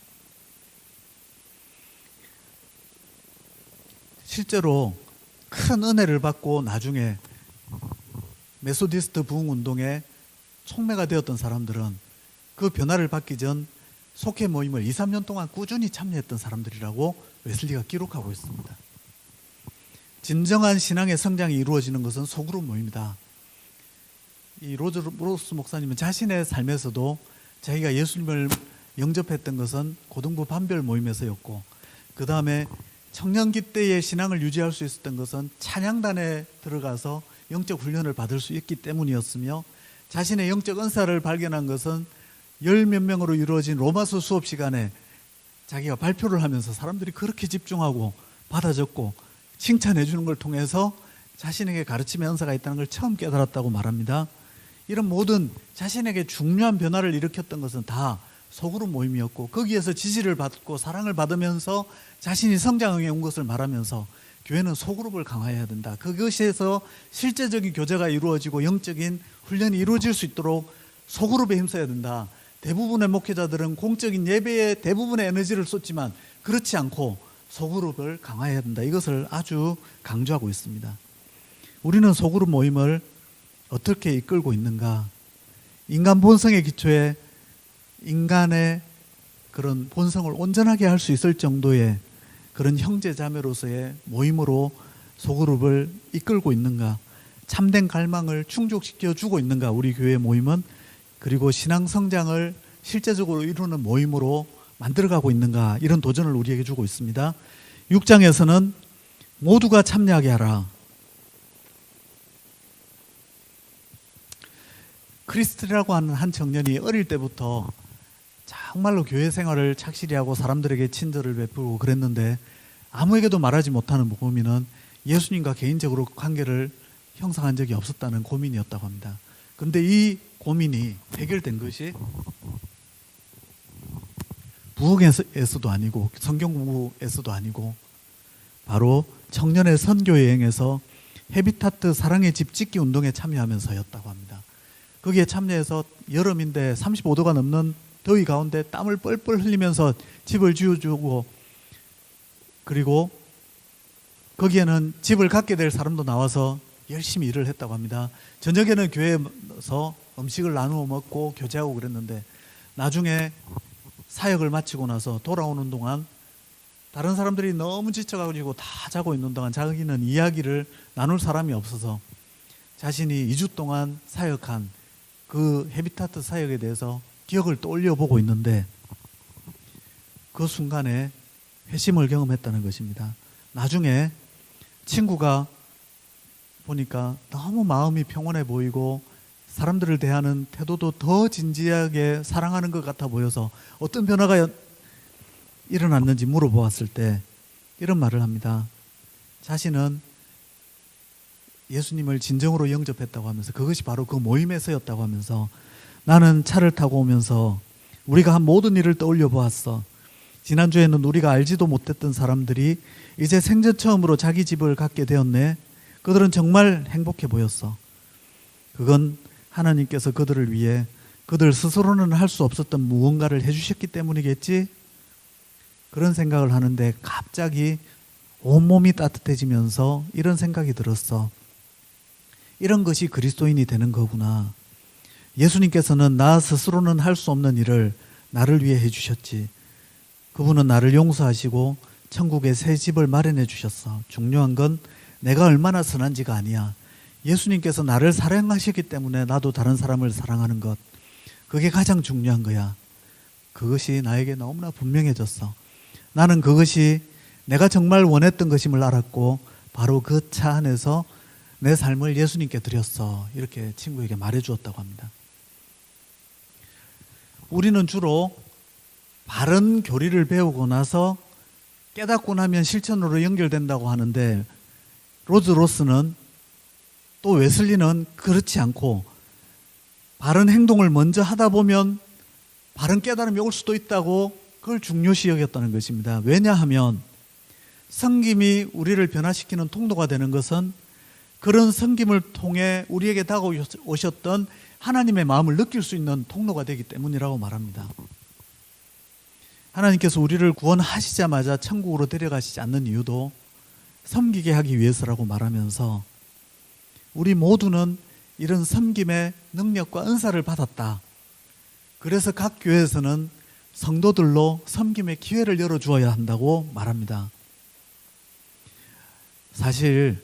실제로 큰 은혜를 받고 나중에 메소디스트 부흥운동에 촉매가 되었던 사람들은 그 변화를 받기 전 속회 모임을 2, 3년 동안 꾸준히 참여했던 사람들이라고 웨슬리가 기록하고 있습니다. 진정한 신앙의 성장이 이루어지는 것은 소그룹 모임이다. 이 로스 목사님은 자신의 삶에서도 자기가 예수님을 영접했던 것은 고등부 반별 모임에서였고, 그 다음에 청년기 때의 신앙을 유지할 수 있었던 것은 찬양단에 들어가서 영적 훈련을 받을 수 있기 때문이었으며, 자신의 영적 은사를 발견한 것은 10몇 명으로 이루어진 로마서 수업 시간에 자기가 발표를 하면서 사람들이 그렇게 집중하고 받아줬고 칭찬해 주는 걸 통해서 자신에게 가르침의 은사가 있다는 걸 처음 깨달았다고 말합니다. 이런 모든 자신에게 중요한 변화를 일으켰던 것은 다 소그룹 모임이었고, 거기에서 지지를 받고 사랑을 받으면서 자신이 성장해 온 것을 말하면서 교회는 소그룹을 강화해야 된다. 그것에서 실제적인 교제가 이루어지고 영적인 훈련이 이루어질 수 있도록 소그룹에 힘써야 된다. 대부분의 목회자들은 공적인 예배에 대부분의 에너지를 쏟지만 그렇지 않고 소그룹을 강화해야 된다. 이것을 아주 강조하고 있습니다. 우리는 소그룹 모임을 어떻게 이끌고 있는가? 인간 본성의 기초에 인간의 그런 본성을 온전하게 할 수 있을 정도의 그런 형제 자매로서의 모임으로 소그룹을 이끌고 있는가? 참된 갈망을 충족시켜 주고 있는가? 우리 교회 모임은, 그리고 신앙 성장을 실제적으로 이루는 모임으로 만들어가고 있는가? 이런 도전을 우리에게 주고 있습니다. 6장에서는 모두가 참여하게 하라. 크리스트라고 하는 한 청년이 어릴 때부터 정말로 교회 생활을 착실히 하고 사람들에게 친절을 베풀고 그랬는데, 아무에게도 말하지 못하는 고민은 예수님과 개인적으로 관계를 형성한 적이 없었다는 고민이었다고 합니다. 그런데 이 고민이 해결된 것이 부흥에서도 아니고 성경 공부에서도 아니고 바로 청년의 선교 여행에서 헤비타트 사랑의 집 짓기 운동에 참여하면서였다고 합니다. 거기에 참여해서 여름인데 35도가 넘는 더위 가운데 땀을 뻘뻘 흘리면서 집을 지어주고, 그리고 거기에는 집을 갖게 될 사람도 나와서 열심히 일을 했다고 합니다. 저녁에는 교회에서 음식을 나누어 먹고 교제하고 그랬는데, 나중에 사역을 마치고 나서 돌아오는 동안 다른 사람들이 너무 지쳐가지고 다 자고 있는 동안 자기는 이야기를 나눌 사람이 없어서 자신이 2주 동안 사역한 그 헤비타트 사역에 대해서 기억을 떠올려 보고 있는데, 그 순간에 회심을 경험했다는 것입니다. 나중에 친구가 보니까 너무 마음이 평온해 보이고 사람들을 대하는 태도도 더 진지하게 사랑하는 것 같아 보여서 어떤 변화가 일어났는지 물어보았을 때 이런 말을 합니다. 자신은 예수님을 진정으로 영접했다고 하면서 그것이 바로 그 모임에서였다고 하면서 나는 차를 타고 오면서 우리가 한 모든 일을 떠올려 보았어. 지난주에는 우리가 알지도 못했던 사람들이 이제 생전 처음으로 자기 집을 갖게 되었네. 그들은 정말 행복해 보였어. 그건 하나님께서 그들을 위해 그들 스스로는 할 수 없었던 무언가를 해주셨기 때문이겠지? 그런 생각을 하는데 갑자기 온몸이 따뜻해지면서 이런 생각이 들었어. 이런 것이 그리스도인이 되는 거구나. 예수님께서는 나 스스로는 할 수 없는 일을 나를 위해 해주셨지. 그분은 나를 용서하시고 천국에 새 집을 마련해 주셨어. 중요한 건 내가 얼마나 선한지가 아니야. 예수님께서 나를 사랑하시기 때문에 나도 다른 사람을 사랑하는 것. 그게 가장 중요한 거야. 그것이 나에게 너무나 분명해졌어. 나는 그것이 내가 정말 원했던 것임을 알았고 바로 그 차 안에서 내 삶을 예수님께 드렸어. 이렇게 친구에게 말해 주었다고 합니다. 우리는 주로 바른 교리를 배우고 나서 깨닫고 나면 실천으로 연결된다고 하는데 로즈 로스는 또 웨슬리는 그렇지 않고 바른 행동을 먼저 하다 보면 바른 깨달음이 올 수도 있다고 그걸 중요시 여겼다는 것입니다. 왜냐하면 섬김이 우리를 변화시키는 통로가 되는 것은 그런 섬김을 통해 우리에게 다가오셨던 하나님의 마음을 느낄 수 있는 통로가 되기 때문이라고 말합니다. 하나님께서 우리를 구원하시자마자 천국으로 데려가시지 않는 이유도 섬기게 하기 위해서라고 말하면서 우리 모두는 이런 섬김의 능력과 은사를 받았다. 그래서 각 교회에서는 성도들로 섬김의 기회를 열어주어야 한다고 말합니다. 사실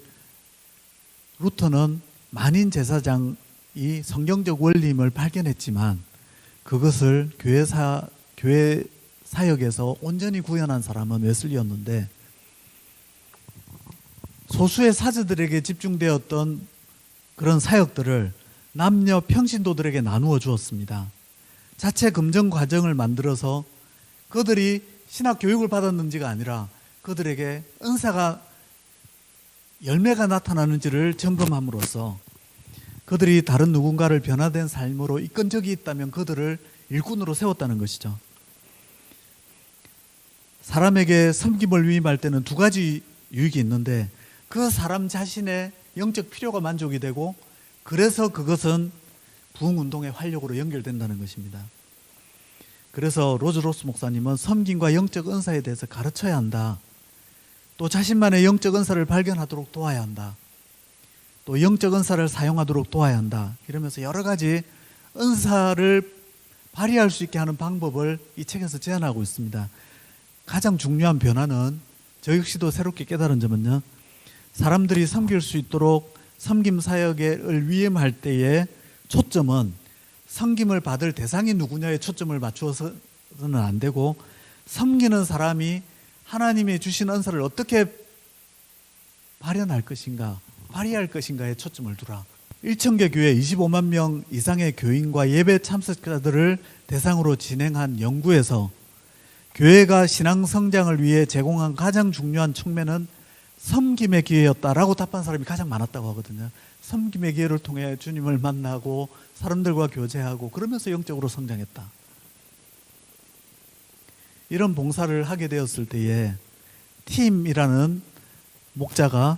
루터는 만인 제사장이 성경적 원리임을 발견했지만 그것을 교회 사역에서 온전히 구현한 사람은 웨슬리였는데 소수의 사제들에게 집중되었던 그런 사역들을 남녀 평신도들에게 나누어 주었습니다. 자체 검증 과정을 만들어서 그들이 신학 교육을 받았는지가 아니라 그들에게 은사가 열매가 나타나는지를 점검함으로써 그들이 다른 누군가를 변화된 삶으로 이끈 적이 있다면 그들을 일꾼으로 세웠다는 것이죠. 사람에게 섬김을 위임할 때는 두 가지 유익이 있는데 그 사람 자신의 영적 필요가 만족이 되고 그래서 그것은 부흥운동의 활력으로 연결된다는 것입니다. 그래서 로즈 로스 목사님은 섬김과 영적 은사에 대해서 가르쳐야 한다. 또 자신만의 영적 은사를 발견하도록 도와야 한다. 또 영적 은사를 사용하도록 도와야 한다. 이러면서 여러 가지 은사를 발휘할 수 있게 하는 방법을 이 책에서 제안하고 있습니다. 가장 중요한 변화는 저 역시도 새롭게 깨달은 점은요. 사람들이 섬길 수 있도록 섬김 사역을 위임할 때의 초점은 섬김을 받을 대상이 누구냐에 초점을 맞추어서는 안 되고 섬기는 사람이 하나님이 주신 은사를 어떻게 발현할 것인가, 발휘할 것인가에 초점을 두라. 1,000개 교회 25만 명 이상의 교인과 예배 참석자들을 대상으로 진행한 연구에서 교회가 신앙 성장을 위해 제공한 가장 중요한 측면은 섬김의 기회였다라고 답한 사람이 가장 많았다고 하거든요. 섬김의 기회를 통해 주님을 만나고 사람들과 교제하고 그러면서 영적으로 성장했다. 이런 봉사를 하게 되었을 때에 팀이라는 목자가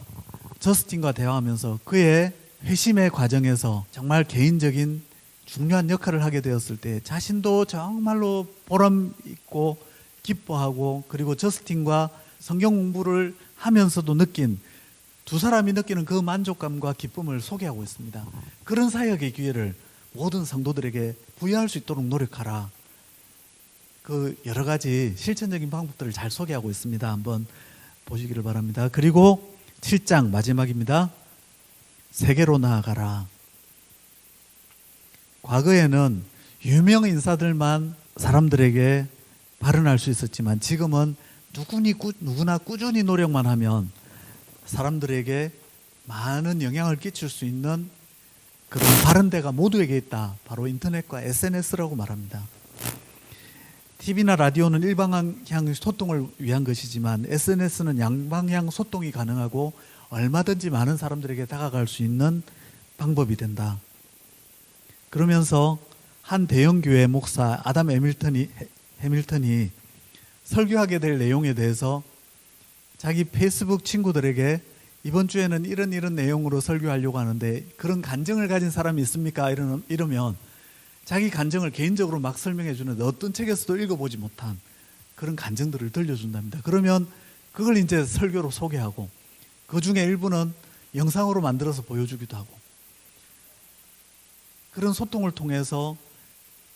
저스틴과 대화하면서 그의 회심의 과정에서 정말 개인적인 중요한 역할을 하게 되었을 때 자신도 정말로 보람 있고 기뻐하고 그리고 저스틴과 성경 공부를 하면서도 느낀 두 사람이 느끼는 그 만족감과 기쁨을 소개하고 있습니다. 그런 사역의 기회를 모든 성도들에게 부여할 수 있도록 노력하라. 그 여러 가지 실천적인 방법들을 잘 소개하고 있습니다. 한번 보시기를 바랍니다. 그리고 7장 마지막입니다. 세계로 나아가라. 과거에는 유명 인사들만 사람들에게 발언할 수 있었지만 지금은 누구나 꾸준히 노력만 하면 사람들에게 많은 영향을 끼칠 수 있는 그런 바른 데가 모두에게 있다. 바로 인터넷과 SNS라고 말합니다. TV나 라디오는 일방향 소통을 위한 것이지만 SNS는 양방향 소통이 가능하고 얼마든지 많은 사람들에게 다가갈 수 있는 방법이 된다. 그러면서 한 대형교회 목사 아담 해밀턴이 설교하게 될 내용에 대해서 자기 페이스북 친구들에게 이번 주에는 이런 내용으로 설교하려고 하는데 그런 간증을 가진 사람이 있습니까? 이러면 자기 간증을 개인적으로 막 설명해 주는데 어떤 책에서도 읽어보지 못한 그런 간증들을 들려준답니다. 그러면 그걸 이제 설교로 소개하고 그 중에 일부는 영상으로 만들어서 보여주기도 하고 그런 소통을 통해서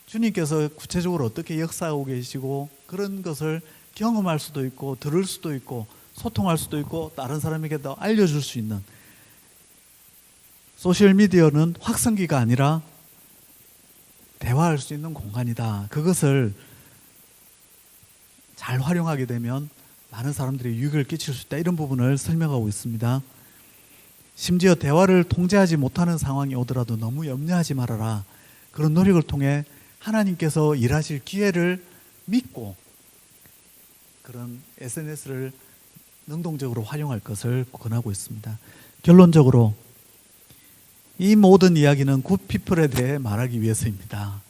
주님께서 구체적으로 어떻게 역사하고 계시고 그런 것을 경험할 수도 있고 들을 수도 있고 소통할 수도 있고 다른 사람에게도 알려줄 수 있는 소셜미디어는 확성기가 아니라 대화할 수 있는 공간이다. 그것을 잘 활용하게 되면 많은 사람들이 유익을 끼칠 수 있다. 이런 부분을 설명하고 있습니다. 심지어 대화를 통제하지 못하는 상황이 오더라도 너무 염려하지 말아라. 그런 노력을 통해 하나님께서 일하실 기회를 믿고 그런 SNS를 능동적으로 활용할 것을 권하고 있습니다. 결론적으로 이 모든 이야기는 굿피플에 대해 말하기 위해서입니다.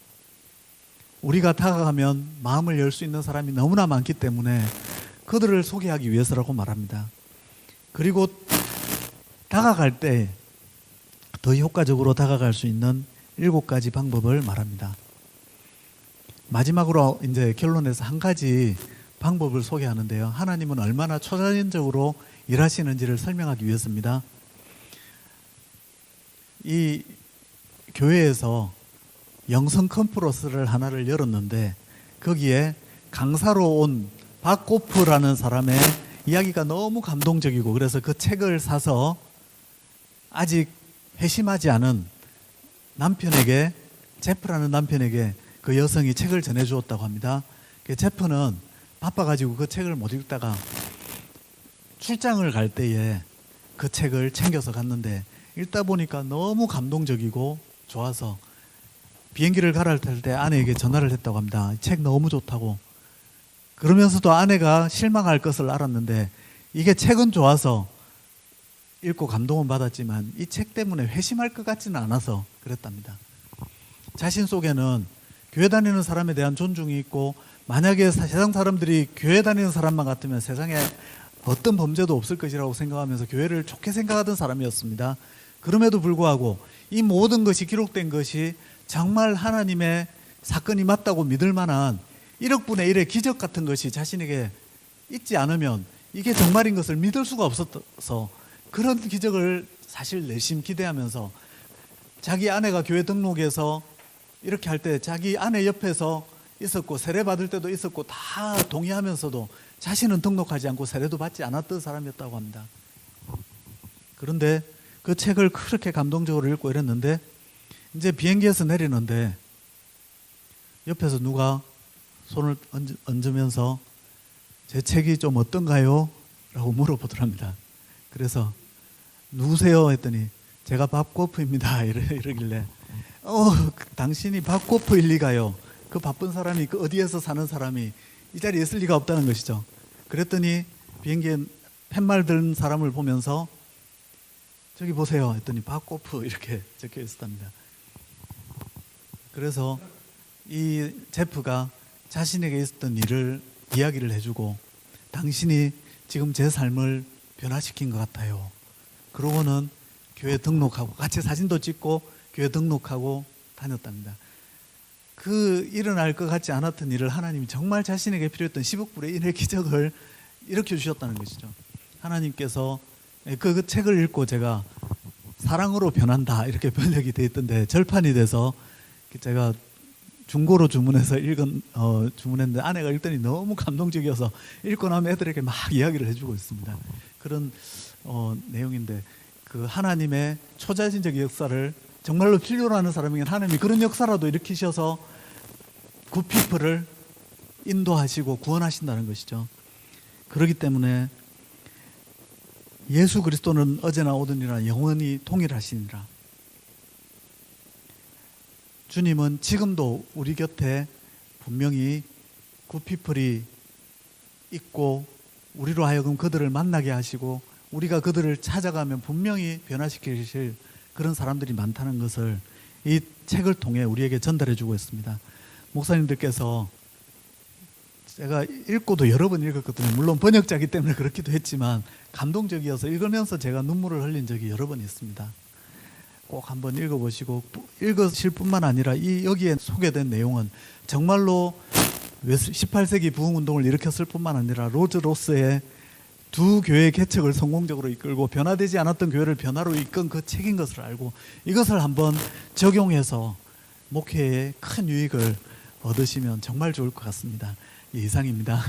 우리가 다가가면 마음을 열 수 있는 사람이 너무나 많기 때문에 그들을 소개하기 위해서라고 말합니다. 그리고 다가갈 때 더 효과적으로 다가갈 수 있는 7가지 방법을 말합니다. 마지막으로 이제 결론에서 한 가지 방법을 소개하는데요. 하나님은 얼마나 초자연적으로 일하시는지를 설명하기 위해서입니다. 이 교회에서 영성 컨퍼런스를 하나를 열었는데 거기에 강사로 온 박고프라는 사람의 이야기가 너무 감동적이고 그래서 그 책을 사서 아직 회심하지 않은 남편에게 제프라는 남편에게 그 여성이 책을 전해주었다고 합니다. 제프는 바빠가지고 그 책을 못 읽다가 출장을 갈 때에 그 책을 챙겨서 갔는데 읽다 보니까 너무 감동적이고 좋아서 비행기를 갈아탈 때 아내에게 전화를 했다고 합니다. 책 너무 좋다고. 그러면서도 아내가 실망할 것을 알았는데 이게 책은 좋아서 읽고 감동은 받았지만 이 책 때문에 회심할 것 같지는 않아서 그랬답니다. 자신 속에는 교회 다니는 사람에 대한 존중이 있고 만약에 세상 사람들이 교회 다니는 사람만 같으면 세상에 어떤 범죄도 없을 것이라고 생각하면서 교회를 좋게 생각하던 사람이었습니다. 그럼에도 불구하고 이 모든 것이 기록된 것이 정말 하나님의 사건이 맞다고 믿을 만한 1억 분의 1의 기적 같은 것이 자신에게 있지 않으면 이게 정말인 것을 믿을 수가 없어서 그런 기적을 사실 내심 기대하면서 자기 아내가 교회 등록해서 이렇게 할 때 자기 아내 옆에서 있었고 세례 받을 때도 있었고 다 동의하면서도 자신은 등록하지 않고 세례도 받지 않았던 사람이었다고 합니다. 그런데 그 책을 그렇게 감동적으로 읽고 이랬는데 이제 비행기에서 내리는데 옆에서 누가 손을 얹으면서 제 책이 좀 어떤가요? 라고 물어보더랍니다. 그래서 누구세요? 했더니 제가 박고프입니다. 이러길래 당신이 박고프일 리가요. 그 바쁜 사람이 그 어디에서 사는 사람이 이 자리에 있을 리가 없다는 것이죠. 그랬더니 비행기에 팻말 든 사람을 보면서 저기 보세요 했더니 박고프 이렇게 적혀 있었답니다. 그래서 이 제프가 자신에게 있었던 일을 이야기를 해주고 당신이 지금 제 삶을 변화시킨 것 같아요. 그러고는 교회 등록하고 같이 사진도 찍고 교회 등록하고 다녔답니다. 그 일어날 것 같지 않았던 일을 하나님이 정말 자신에게 필요했던 10억 분의 1의 기적을 일으켜 주셨다는 것이죠. 하나님께서 그 책을 읽고 제가 사랑으로 변한다 이렇게 번역이 돼 있던데 절판이 돼서 제가 중고로 주문해서 주문했는데 아내가 읽더니 너무 감동적이어서 읽고 나면 애들에게 막 이야기를 해주고 있습니다. 그런 내용인데 그 하나님의 초자신적 역사를 정말로 필요로 하는 사람에게는 하나님이 그런 역사라도 일으키셔서 굿피플을 인도하시고 구원하신다는 것이죠. 그렇기 때문에 예수 그리스도는 어제나 오늘이나 영원히 동일하시니라. 주님은 지금도 우리 곁에 분명히 굿피플이 있고 우리로 하여금 그들을 만나게 하시고 우리가 그들을 찾아가면 분명히 변화시키실 그런 사람들이 많다는 것을 이 책을 통해 우리에게 전달해 주고 있습니다. 목사님들께서 제가 읽고도 여러 번 읽었거든요. 물론 번역자이기 때문에 그렇기도 했지만 감동적이어서 읽으면서 제가 눈물을 흘린 적이 여러 번 있습니다. 꼭 한번 읽어보시고, 읽으실 뿐만 아니라 여기에 소개된 내용은 정말로 18세기 부흥운동을 일으켰을 뿐만 아니라 로즈 로스의 두 교회 개척을 성공적으로 이끌고 변화되지 않았던 교회를 변화로 이끈 그 책인 것을 알고 이것을 한번 적용해서 목회에 큰 유익을 얻으시면 정말 좋을 것 같습니다. 이상입니다.